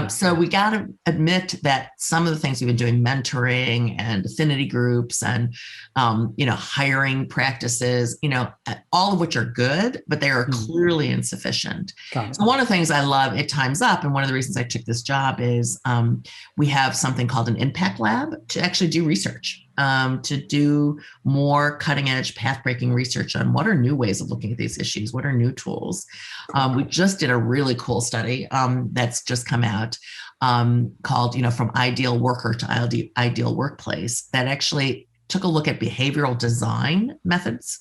So we got to admit that some of the things we've been doing, mentoring and affinity groups and, hiring practices, all of which are good, but they are clearly insufficient. So one of the things I love at Time's Up, and one of the reasons I took this job is we have something called an impact lab to actually do research. To do more cutting edge path breaking research on what are new ways of looking at these issues, what are new tools. We just did a really cool study that's just come out called, From Ideal Worker to Ideal Workplace, that actually took a look at behavioral design methods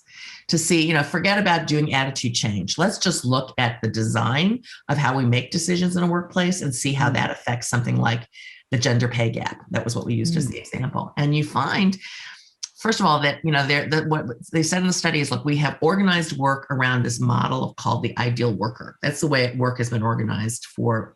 to see, forget about doing attitude change. Let's just look at the design of how we make decisions in a workplace and see how that affects something like the gender pay gap. That was what we used as the example. And you find, first of all, that, what they said in the study is, look, we have organized work around this model called the ideal worker. That's the way work has been organized for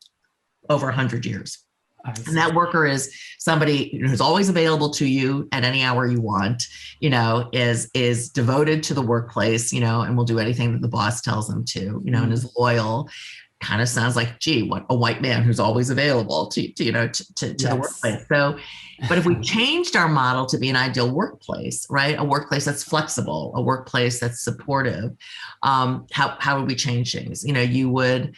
over 100 years. And that worker is somebody who's always available to you at any hour you want, is devoted to the workplace, and will do anything that the boss tells them to, and is loyal. Kind of sounds like, gee, what a white man who's always available to the workplace. So, but if we changed our model to be an ideal workplace, right? A workplace that's flexible, a workplace that's supportive, how would we change things? You would,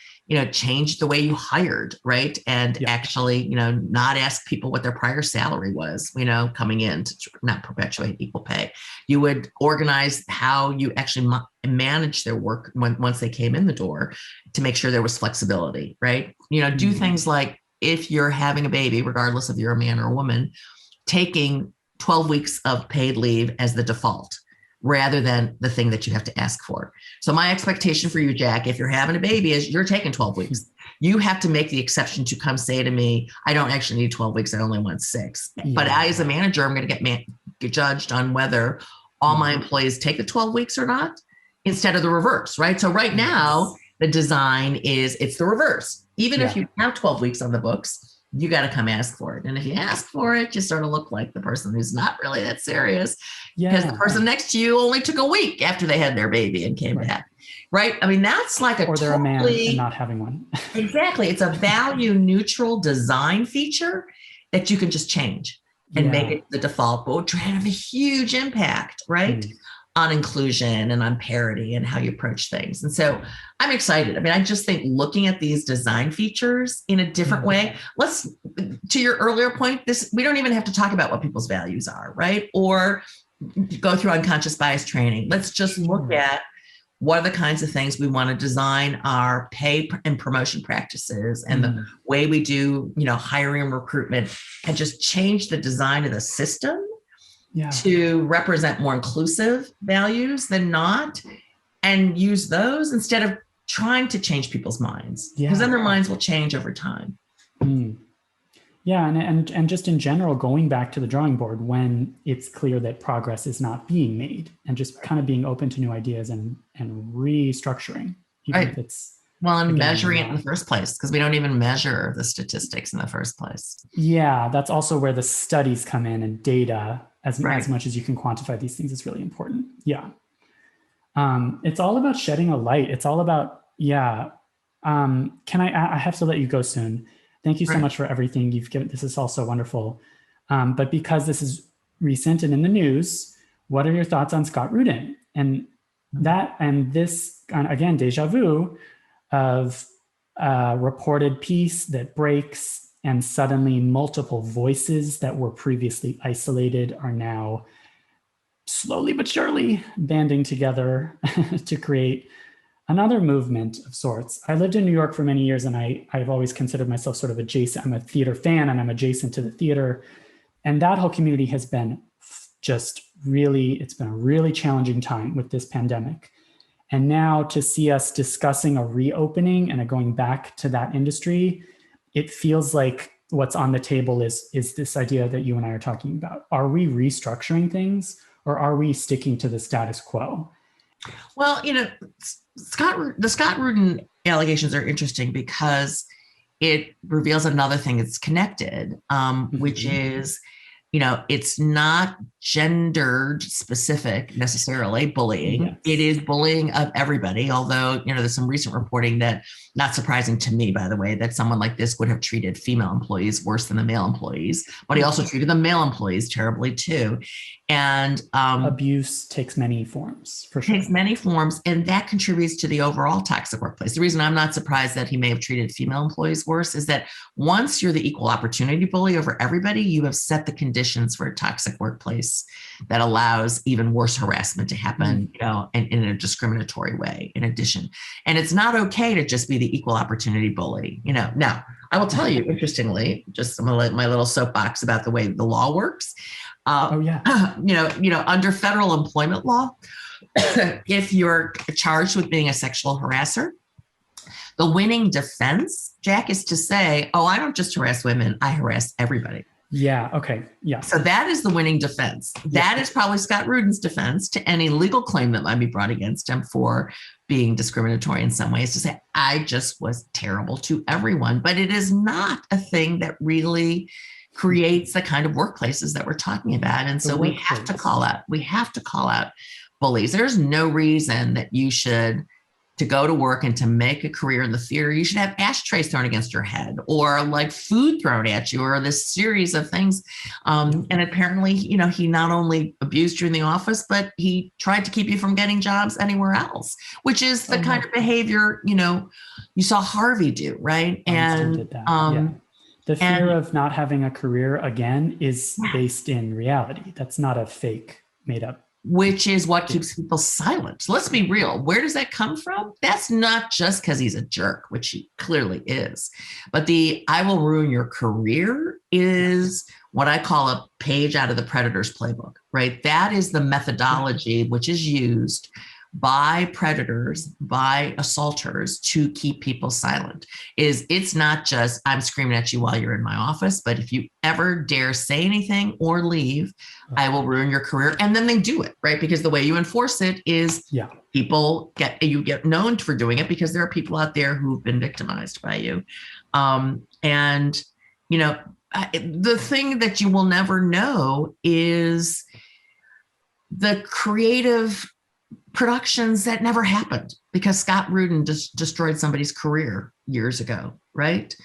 change the way you hired, right? And actually, not ask people what their prior salary was, coming in to not perpetuate equal pay. You would organize how you actually manage their work once they came in the door to make sure there was flexibility, right? Do things like, if you're having a baby, regardless if you're a man or a woman, taking 12 weeks of paid leave as the default, rather than the thing that you have to ask for. So my expectation for you, Jack, if you're having a baby, is you're taking 12 weeks. You have to make the exception to come say to me, I don't actually need 12 weeks. I only want 6. But I, as a manager, I'm going to get judged on whether all my employees take the 12 weeks or not, instead of the reverse, right? So right now, the design is it's the reverse. Even if you have 12 weeks on the books, you got to come ask for it. And if you ask for it, you sort of look like the person who's not really that serious, because the person next to you only took a week after they had their baby and came back, right? I mean, that's like or they're a man and not having one. Exactly. It's a value neutral design feature that you can just change and make it the default, but would have a huge impact, right? On inclusion and on parity and how you approach things. And so I'm excited. I mean, I just think looking at these design features in a different way, to your earlier point, we don't even have to talk about what people's values are, right? Or go through unconscious bias training. Let's just look at what are the kinds of things we want to design our pay and promotion practices and the way we do, hiring and recruitment, and just change the design of the system to represent more inclusive values than not, and use those instead of trying to change people's minds, because then their minds will change over time. Yeah, and just in general, going back to the drawing board when it's clear that progress is not being made, and just kind of being open to new ideas and restructuring, even if it's well, and again, measuring it in the first place, because we don't even measure the statistics in the first place. Yeah, that's also where the studies come in, and data, as much as you can quantify these things, is really important. Yeah. It's all about shedding a light. It's all about, I have to let you go soon. Thank you so much for everything you've given. This is all so wonderful. But because this is recent and in the news, what are your thoughts on Scott Rudin? And this, again, deja vu of a reported piece that breaks, and suddenly multiple voices that were previously isolated are now slowly but surely banding together to create another movement of sorts. I lived in New York for many years, and I've always considered myself sort of adjacent. I'm a theater fan, and I'm adjacent to the theater. And that whole community has been it's been a really challenging time with this pandemic. And now to see us discussing a reopening and a going back to that industry, it feels like what's on the table is this idea that you and I are talking about. Are we restructuring things, or are we sticking to the status quo? Well, the Scott Rudin allegations are interesting because it reveals another thing that's connected, which is, it's not gendered specific necessarily bullying. Yes. It is bullying of everybody. Although, there's some recent reporting that, not surprising to me, by the way, that someone like this would have treated female employees worse than the male employees, but he also treated the male employees terribly too. And abuse takes many forms, for sure. Takes many forms, and that contributes to the overall toxic workplace. The reason I'm not surprised that he may have treated female employees worse is that once you're the equal opportunity bully over everybody, you have set the conditions for a toxic workplace that allows even worse harassment to happen, and in a discriminatory way in addition. And it's not okay to just be the equal opportunity bully. Now I will tell you, interestingly, just my little soapbox about the way the law works. Under federal employment law, if you're charged with being a sexual harasser, the winning defense, Jack, is to say, oh, I don't just harass women, I harass everybody. Yeah. Okay. Yeah. So that is the winning defense. That is probably Scott Rudin's defense to any legal claim that might be brought against him for being discriminatory in some ways, to say, I just was terrible to everyone. But it is not a thing that really creates the kind of workplaces that we're talking about. And so we have to call out bullies. There's no reason that you should, to go to work and to make a career in the theater, you should have ashtrays thrown against your head, or like food thrown at you, or this series of things. And apparently, he not only abused you in the office, but he tried to keep you from getting jobs anywhere else, which is the kind of behavior, you saw Harvey do, right? And the fear of not having a career again is based in reality. That's not a fake, made up. Which is what keeps people silent. So let's be real. Where does that come from? That's not just because he's a jerk, which he clearly is. But the I will ruin your career is what I call a page out of the Predator's playbook, right? That is the methodology which is used by predators, by assaulters to keep people silent. It's not just I'm screaming at you while you're in my office, but if you ever dare say anything or leave, I will ruin your career. And then they do it, right? Because the way you enforce it is you get known for doing it because there are people out there who've been victimized by you. The thing that you will never know is the creative productions that never happened because Scott Rudin just destroyed somebody's career years ago, right?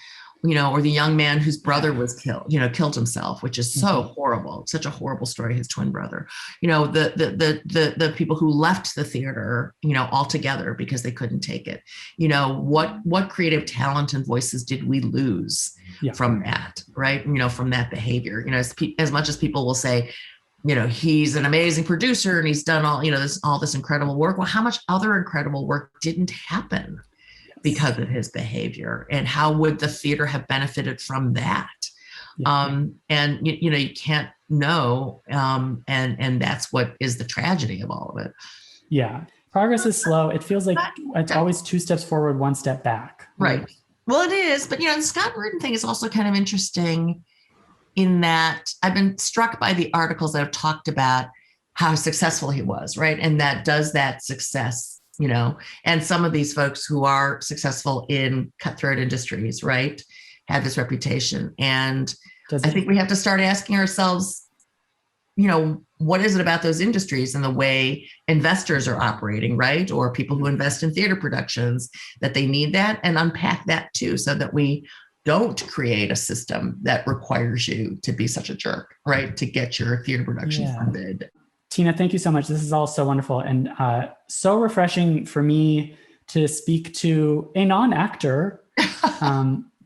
Or the young man whose brother was killed himself, which is so horrible, such a horrible story, his twin brother. The people who left the theater, altogether because they couldn't take it. What creative talent and voices did we lose from that, right? From that behavior. As much as people will say, he's an amazing producer and he's done all this incredible work. Well, how much other incredible work didn't happen because of his behavior, and how would the theater have benefited from that? You can't know. And that's what is the tragedy of all of it. Yeah. Progress is slow. It feels like it's always two steps forward, one step back. Right. Well, it is, but the Scott Rudin thing is also kind of interesting in that I've been struck by the articles that have talked about how successful he was, right? And that success, and some of these folks who are successful in cutthroat industries, right, have this reputation. And I think we have to start asking ourselves, what is it about those industries and the way investors are operating, right? Or people who invest in theater productions, that they need that, and unpack that too, so that we don't create a system that requires you to be such a jerk, right? To get your theater production funded. Tina, thank you so much. This is all so wonderful and so refreshing for me to speak to a non-actor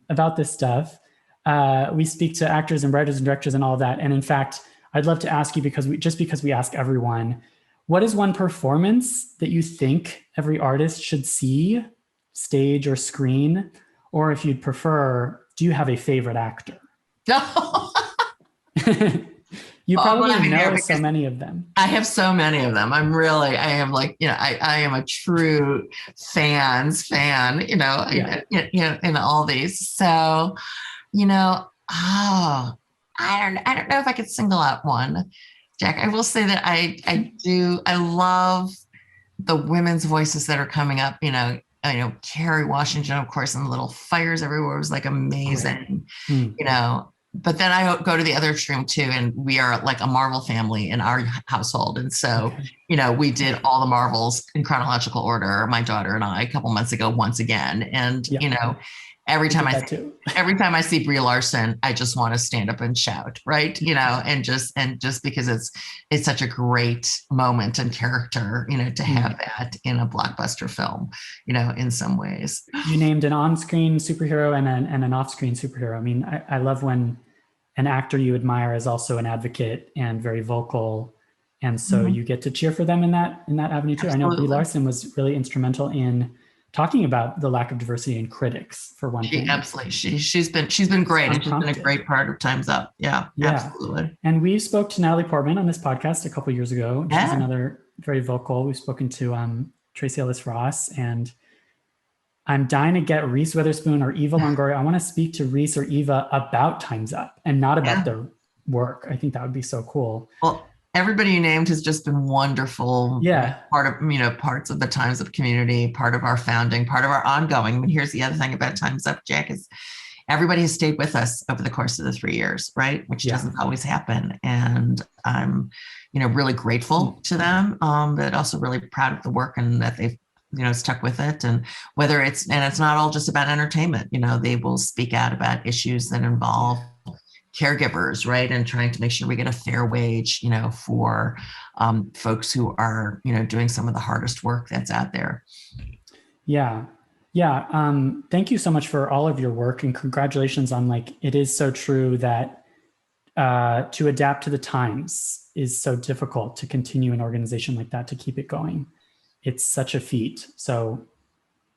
about this stuff. We speak to actors and writers and directors and all of that. And in fact, I'd love to ask you, because we ask everyone, what is one performance that you think every artist should see, stage or screen? Or if you'd prefer, do you have a favorite actor? You probably know so many of them. I have so many of them. I am like, I am a true fan, in all these. So, I don't know if I could single out one, Jack. I will say that I love the women's voices that are coming up, Kerry Washington, of course, and the little fires everywhere was like amazing, but then I go to the other extreme too. And we are like a Marvel family in our household. And so, we did all the Marvels in chronological order, my daughter and I, a couple months ago, once again. And, every time I see Brie Larson, I just want to stand up and shout, right? And just because it's such a great moment and character, to have that in a blockbuster film, in some ways. You named an on-screen superhero and an off-screen superhero. I mean, I love when an actor you admire is also an advocate and very vocal. And so you get to cheer for them in that avenue too. Absolutely. I know Brie Larson was really instrumental in talking about the lack of diversity in critics, for one thing. Absolutely. She's been great. And she's been a great part of Time's Up. Yeah, absolutely. And we spoke to Natalie Portman on this podcast a couple of years ago. She's another very vocal. We've spoken to Tracy Ellis Ross, and I'm dying to get Reese Witherspoon or Eva Longoria. I want to speak to Reese or Eva about Time's Up and not about their work. I think that would be so cool. Well, everybody you named has just been wonderful. Yeah. Part of, parts of the Time's Up community, part of our founding, part of our ongoing. I mean, here's the other thing about Time's Up, Jack, is everybody has stayed with us over the course of the 3 years, right? Which doesn't always happen. And I'm, really grateful to them, but also really proud of the work and that they've, stuck with it. And it's not all just about entertainment, they will speak out about issues that involve caregivers, right? And trying to make sure we get a fair wage, for folks who are, doing some of the hardest work that's out there. Yeah. Thank you so much for all of your work, and congratulations on it is so true that to adapt to the times is so difficult, to continue an organization like that, to keep it going. It's such a feat. So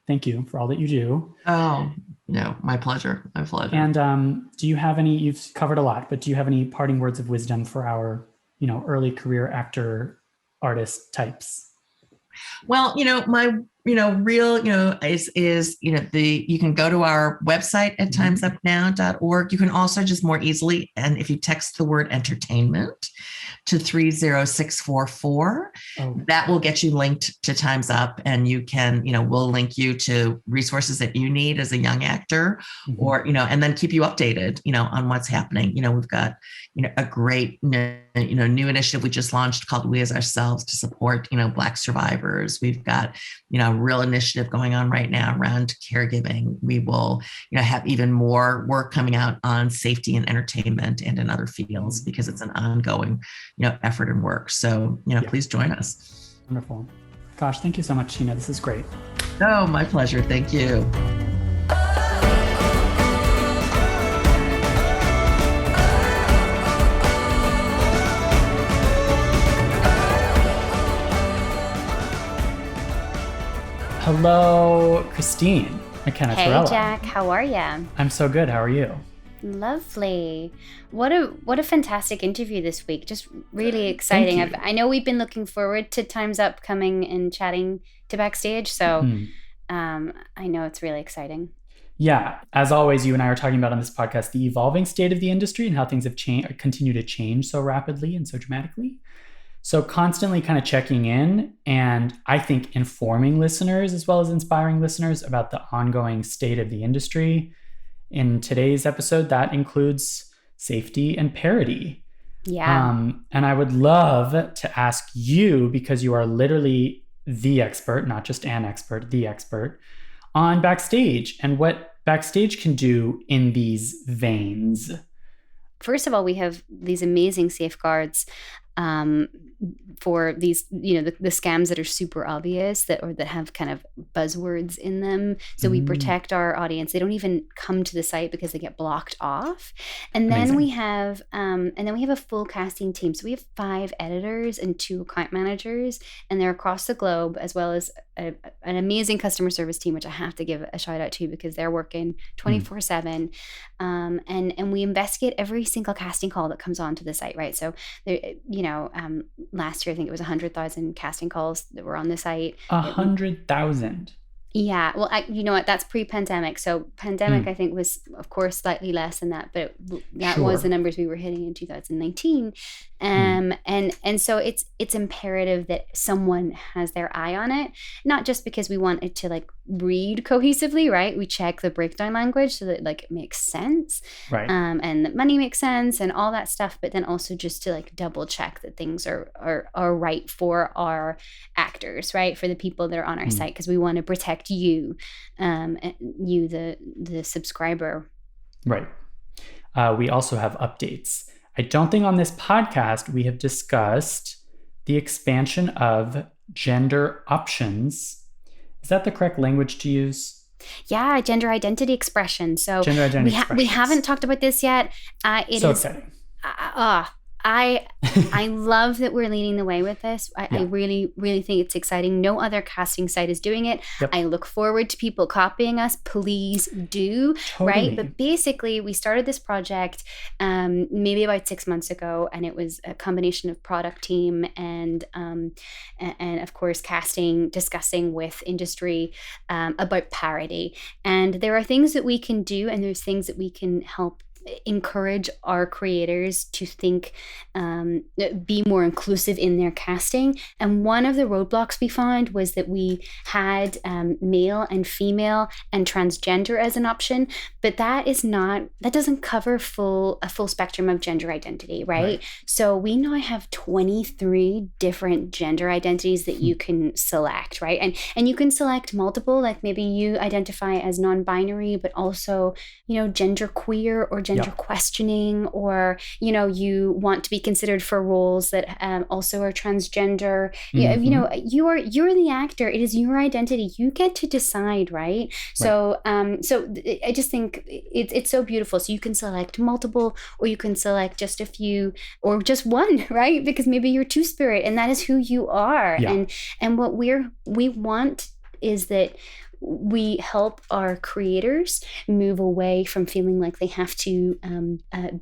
thank you for all that you do. Oh, no, my pleasure. My pleasure. And do you have any, you've covered a lot, but do you have any parting words of wisdom for our, early career actor, artist types? Well, my, real, is you can go to our website at timesupnow.org. You can also just more easily, and if you text the word entertainment to 30644, that will get you linked to Time's Up, and you can, we'll link you to resources that you need as a young actor, or, and then keep you updated, on what's happening. We've got, a great, new initiative we just launched called We As Ourselves to support, Black survivors. We've got, a real initiative going on right now around caregiving. We will, have even more work coming out on safety and entertainment and in other fields, because it's an ongoing, effort and work. So, please join us. Wonderful. Gosh, thank you so much, Tina. This is great. Oh, my pleasure. Thank you. Hello, Christine McKenna-Tirella. Hey, Jack. How are you? I'm so good. How are you? Lovely. What a fantastic interview this week. Just really exciting. I know we've been looking forward to Time's Up coming and chatting to Backstage, so I know it's really exciting. Yeah. As always, you and I are talking about on this podcast the evolving state of the industry and how things have continue to change so rapidly and so dramatically. So constantly kind of checking in and I think informing listeners as well as inspiring listeners about the ongoing state of the industry. In today's episode, that includes safety and parity. Yeah. And I would love to ask you, because you are literally the expert, not just an expert, the expert, on Backstage and what Backstage can do in these veins. First of all, we have these amazing safeguards for these, the scams that are super obvious that have kind of buzzwords in them. So we protect our audience. They don't even come to the site because they get blocked off. And then Amazing. we have a full casting team. So we have 5 editors and 2 account managers, and they're across the globe, as well as an amazing customer service team, which I have to give a shout out to because they're working 24/7. And we investigate every single casting call that comes onto the site, right? So there, last year I think it was 100,000 casting calls that were on the site. 100,000. Yeah, well, you know what? That's pre-pandemic. So pandemic, I think, was of course slightly less than that, but that was the numbers we were hitting in 2019. And so it's imperative that someone has their eye on it, not just because we want it to like read cohesively, right? We check the breakdown language so that like it makes sense, right? And that money makes sense and all that stuff, but then also just to like double check that things are right for our actors, right? For the people that are on our site, because we want to protect you, the subscriber. Right. We also have updates. I don't think on this podcast we have discussed the expansion of gender options. Is that the correct language to use? Yeah, gender identity expression. So gender identity we haven't talked about this yet. Exciting. I love that we're leading the way with this. I really, really think it's exciting. No other casting site is doing it. Yep. I look forward to people copying us. Please do. Totally. Right? But basically, we started this project maybe about 6 months ago, and it was a combination of product team and of course casting, discussing with industry about parity. And there are things that we can do, and there's things that we can help encourage our creators to think, be more inclusive in their casting. And one of the roadblocks we found was that we had male and female and transgender as an option, but that doesn't cover a full spectrum of gender identity, right? So we now have 23 different gender identities that you can select, right? And you can select multiple, like maybe you identify as non-binary, but also, gender queer or gender questioning, or you want to be considered for roles that also are transgender. You're the actor. It is your identity. You get to decide, right? So I just think it's so beautiful. So you can select multiple, or you can select just a few, or just one, right? Because maybe you're two-spirit, and that is who you are. And what we want is that we help our creators move away from feeling like they have to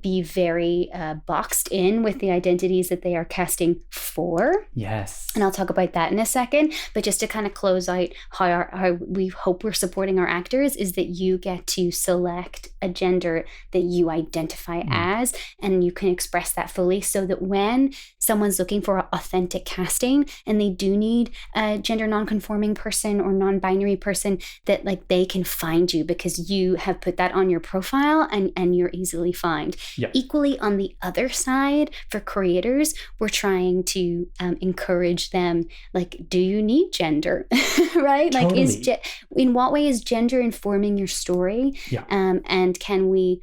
be very boxed in with the identities that they are casting for. Yes. And I'll talk about that in a second. But just to kind of close out how we hope we're supporting our actors is that you get to select a gender that you identify as, and you can express that fully, so that when someone's looking for authentic casting and they do need a gender non-conforming person or non-binary person, that like they can find you because you have put that on your profile and you're easily found. Equally, on the other side, for creators, we're trying to encourage them, like, do you need gender? Right? Totally. Like, in what way is gender informing your story? And can we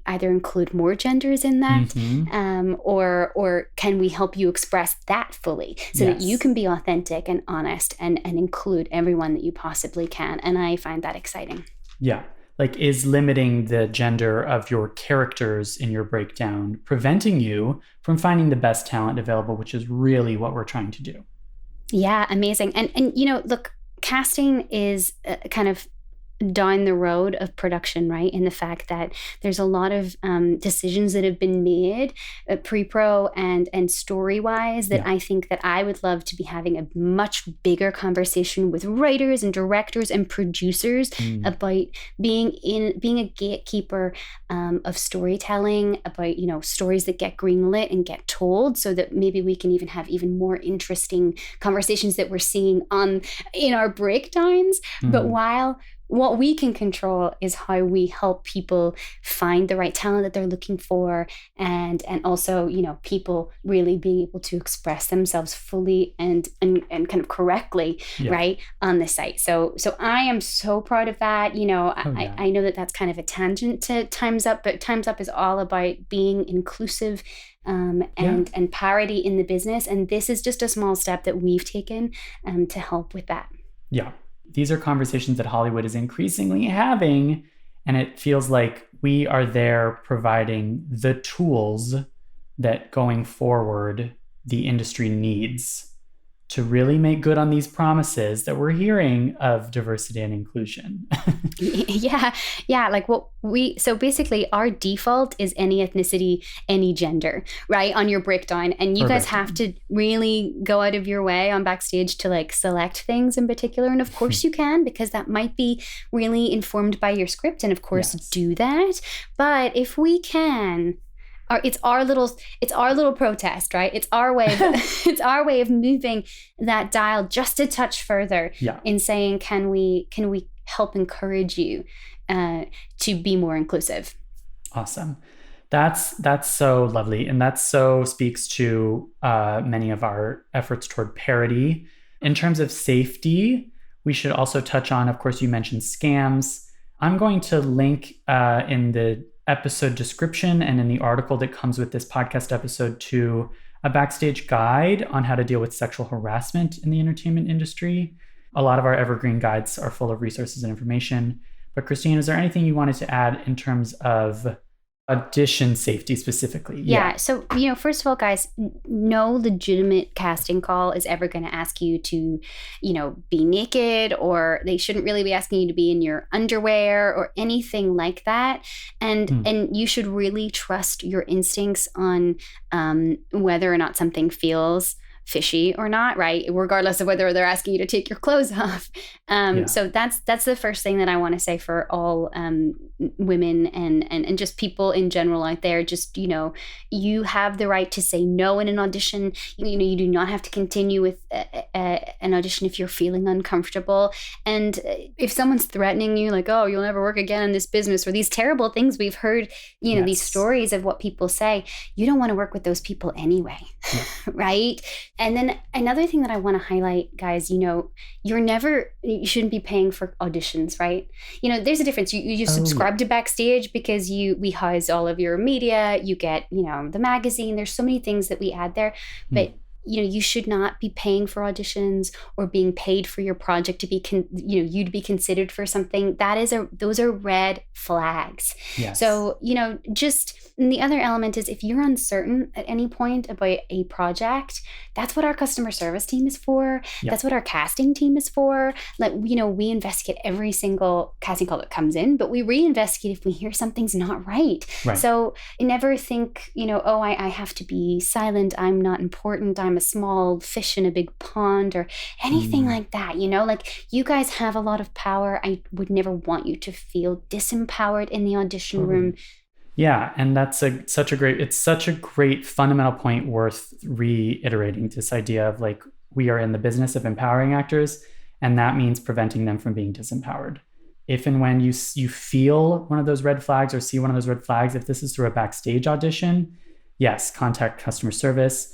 either include more genders in that, or can we help you express that fully so that you can be authentic and honest and include everyone that you possibly can? And I find that exciting. Yeah. Like, is limiting the gender of your characters in your breakdown preventing you from finding the best talent available, which is really what we're trying to do. Yeah, amazing. And look, casting is kind of down the road of production, right? And the fact that there's a lot of decisions that have been made pre-pro and story-wise that I think that I would love to be having a much bigger conversation with writers and directors and producers about being a gatekeeper of storytelling, about, you know, stories that get greenlit and get told, so that maybe we can even have even more interesting conversations that we're seeing in our breakdowns. But while what we can control is how we help people find the right talent that they're looking for, and also, you know, people really being able to express themselves fully and kind of correctly, right, on the site. So I am so proud of that. You know, I know that that's kind of a tangent to Time's Up, but Time's Up is all about being inclusive and parity in the business. And this is just a small step that we've taken to help with that. Yeah. These are conversations that Hollywood is increasingly having, and it feels like we are there providing the tools that going forward the industry needs to really make good on these promises that we're hearing of diversity and inclusion. Yeah. Like so basically our default is any ethnicity, any gender, right? On your breakdown. And you guys have to really go out of your way on Backstage to like select things in particular. And of course you can, because that might be really informed by your script. And of course do that. But if we can, it's our little protest, right? It's our way of moving that dial just a touch further in saying, can we help encourage you to be more inclusive? Awesome. That's so lovely. And that so speaks to many of our efforts toward parity. In terms of safety, we should also touch on, of course, you mentioned scams. I'm going to link in the episode description and in the article that comes with this podcast episode to a Backstage guide on how to deal with sexual harassment in the entertainment industry. A lot of our evergreen guides are full of resources and information. But Christine, is there anything you wanted to add in terms of audition safety specifically? Yeah. So, you know, first of all, guys, no legitimate casting call is ever going to ask you to, you know, be naked, or they shouldn't really be asking you to be in your underwear or anything like that. And you should really trust your instincts on whether or not something feels fishy or not, right? Regardless of whether they're asking you to take your clothes off. So that's the first thing that I want to say for all women and just people in general out there. Just, you know, you have the right to say no in an audition. You know, you do not have to continue with an audition if you're feeling uncomfortable. And if someone's threatening you, like, oh, you'll never work again in this business, or these terrible things we've heard, you know, these stories of what people say, you don't want to work with those people anyway, right? And then another thing that I want to highlight, guys, you know, you shouldn't be paying for auditions, right? You know, there's a difference. You subscribe to Backstage because we house all of your media. You get, you know, the magazine. There's so many things that we add there. But you know, you should not be paying for auditions or being paid for your project to be, you to be considered for something. Those are red flags. Yes. So, you know, and the other element is, if you're uncertain at any point about a project, that's what our customer service team is for. Yep. That's what our casting team is for. Like, you know, we investigate every single casting call that comes in, but we re-investigate if we hear something's not right. So never think, you know, oh, I have to be silent. I'm not important. I'm a small fish in a big pond, or anything like that. You know, like, you guys have a lot of power. I would never want you to feel disempowered in the audition room. Yeah, and that's such a great fundamental point worth reiterating, this idea of, like, we are in the business of empowering actors, and that means preventing them from being disempowered. If and when you feel one of those red flags or see one of those red flags, if this is through a Backstage audition, yes, contact customer service.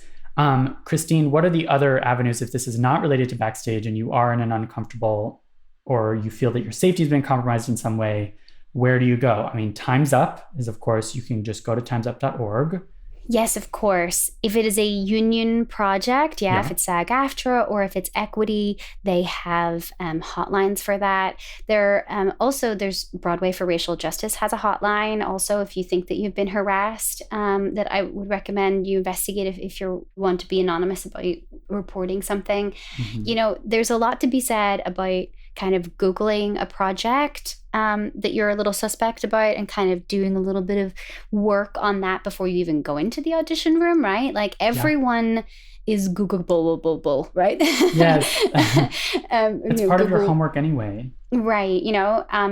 Christine, what are the other avenues if this is not related to Backstage and you are in an uncomfortable, or you feel that your safety has been compromised in some way? Where do you go? I mean, Time's Up is, of course, you can just go to timesup.org. Yes, of course. If it is a union project, if it's SAG-AFTRA or if it's equity, they have hotlines for that. There's Broadway for Racial Justice has a hotline. Also, if you think that you've been harassed, that I would recommend you investigate if you want to be anonymous about reporting something. You know, there's a lot to be said about kind of Googling a project that you're a little suspect about and kind of doing a little bit of work on that before you even go into the audition room, right? Like everyone is Googleable, right? Yes. It's part of your homework anyway. Right.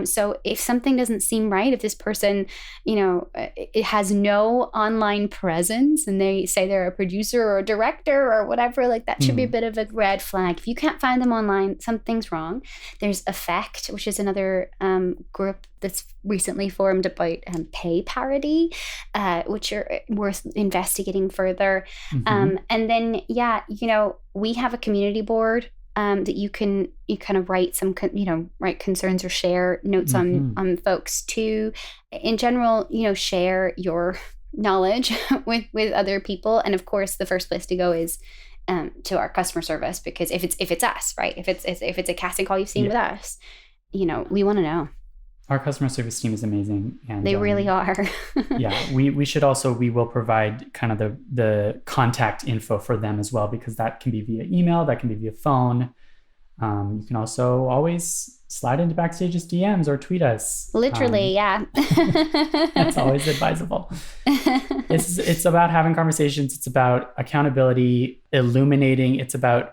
So if something doesn't seem right, if this person, it has no online presence and they say they're a producer or a director or whatever, like that should be a bit of a red flag. If you can't find them online, something's wrong. There's Effect, which is another group that's recently formed about pay parity, which are worth investigating further. And then, we have a community board that you kind of write some, write concerns or share notes on folks too. In general, share your knowledge with other people. And of course, the first place to go is to our customer service, because if it's us, right? If it's a casting call you've seen with us, we want to know. Our customer service team is amazing. And they really are. we will provide kind of the contact info for them as well, because that can be via email, that can be via phone. You can also always slide into Backstage's DMs or tweet us. Literally, yeah. That's always advisable. It's about having conversations. It's about accountability, illuminating. It's about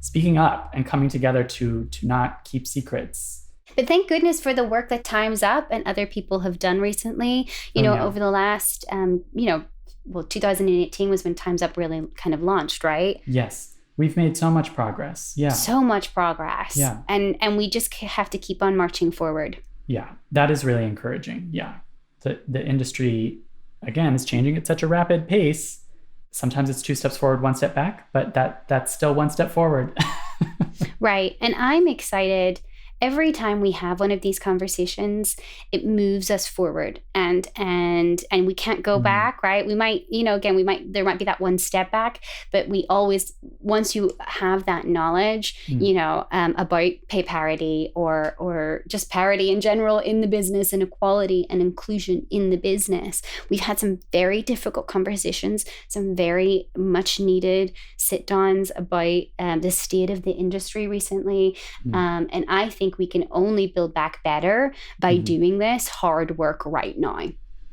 speaking up and coming together to not keep secrets. But thank goodness for the work that Time's Up and other people have done recently, over the last, 2018 was when Time's Up really kind of launched, right? Yes. We've made so much progress. Yeah. So much progress. Yeah. And we just have to keep on marching forward. Yeah. That is really encouraging. Yeah. The industry, again, is changing at such a rapid pace. Sometimes it's 2 steps forward, 1 step back, but that's still 1 step forward. Right. And I'm excited. Every time we have one of these conversations, it moves us forward, and we can't go back, right? We might, there might be that 1 step back, but we always, once you have that knowledge, about pay parity or just parity in general in the business and equality and inclusion in the business, we've had some very difficult conversations, some very much needed sit-downs about the state of the industry recently, and I think we can only build back better by doing this hard work right now.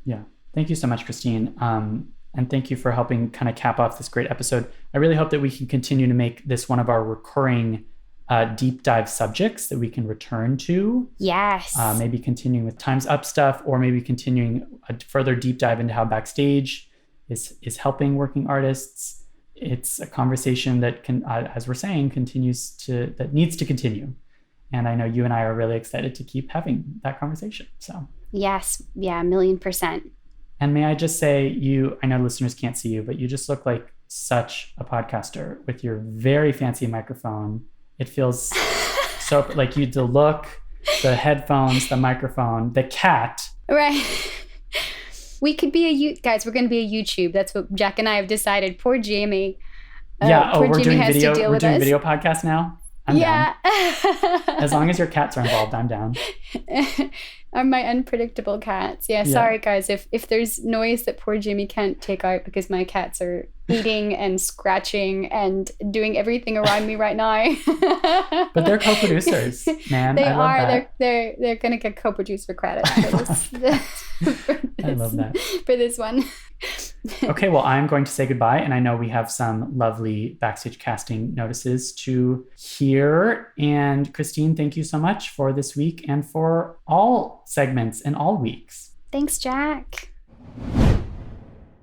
Yeah. Thank you so much, Christine. And thank you for helping kind of cap off this great episode. I really hope that we can continue to make this one of our recurring deep dive subjects that we can return to. Yes. Maybe continuing with Time's Up stuff, or maybe continuing a further deep dive into how Backstage is helping working artists. It's a conversation that can, as we're saying, that needs to continue. And I know you and I are really excited to keep having that conversation. So yes, yeah, 1,000,000%. And may I just say, I know listeners can't see you, but you just look like such a podcaster with your very fancy microphone. It feels so like the look, the headphones, the microphone, the cat. Right. We could be guys, we're going to be a YouTube. That's what Jack and I have decided. Poor Jamie. We're doing video. We're doing video podcast now. I'm down. As long as your cats are involved, I'm down. Are my unpredictable cats. Yeah, sorry guys, if there's noise that poor Jimmy can't take out because my cats are eating and scratching and doing everything around me right now. But they're co-producers, man. They I love are. that. They're gonna get co-producer credit for this. I love that. For this one. Okay, well, I'm going to say goodbye, and I know we have some lovely Backstage casting notices to hear. And Christine, thank you so much for this week and for all segments and all weeks. Thanks, Jack.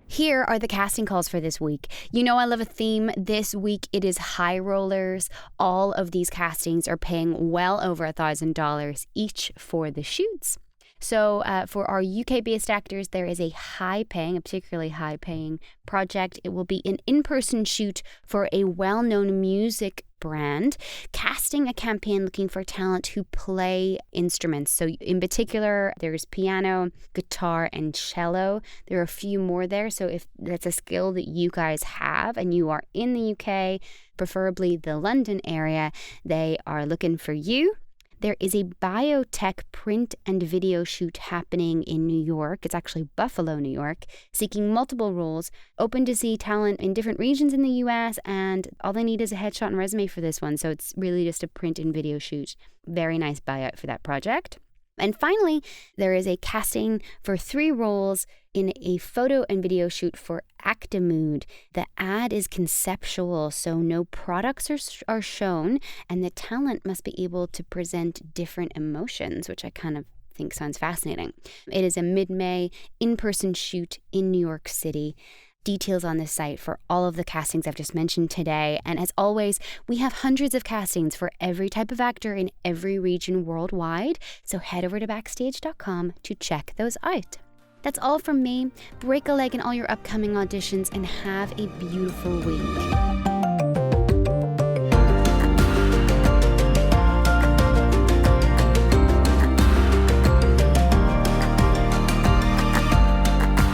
Here are the casting calls for this week. I love a theme. This week it is high rollers. All of these castings are paying well over $1,000 each for the shoots. So for our UK-based actors, there is a particularly high-paying project. It will be an in-person shoot for a well-known music brand, casting a campaign looking for talent who play instruments. So in particular, there's piano, guitar, and cello. There are a few more there. So if that's a skill that you guys have and you are in the UK, preferably the London area, they are looking for you. There is a biotech print and video shoot happening in New York. It's actually Buffalo, New York, seeking multiple roles, open to see talent in different regions in the U.S., and all they need is a headshot and resume for this one. So it's really just a print and video shoot. Very nice buyout for that project. And finally, there is a casting for 3 roles in a photo and video shoot for Actimood. The ad is conceptual, so no products are shown, and the talent must be able to present different emotions, which I kind of think sounds fascinating. It is a mid-May in-person shoot in New York City. Details on this site for all of the castings I've just mentioned today. And as always, we have hundreds of castings for every type of actor in every region worldwide. So head over to Backstage.com to check those out. That's all from me. Break a leg in all your upcoming auditions and have a beautiful week.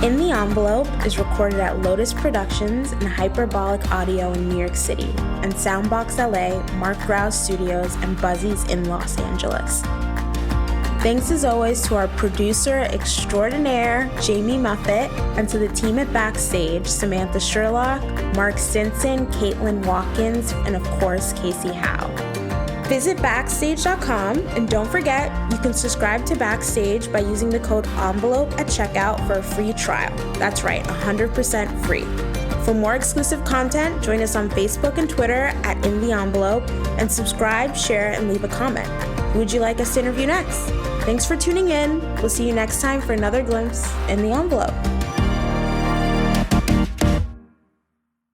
In the Envelope is recorded at Lotus Productions and Hyperbolic Audio in New York City, and Soundbox LA, Mark Rouse Studios, and Buzzies in Los Angeles. Thanks as always to our producer extraordinaire, Jamie Muffett, and to the team at Backstage, Samantha Sherlock, Mark Stinson, Caitlin Watkins, and of course, Kasey Howe. Visit Backstage.com, and don't forget, you can subscribe to Backstage by using the code ENVELOPE at checkout for a free trial. That's right, 100% free. For more exclusive content, join us on Facebook and Twitter at In The Envelope, and subscribe, share, and leave a comment. Who would you like us to interview next? Thanks for tuning in. We'll see you next time for another glimpse in the envelope.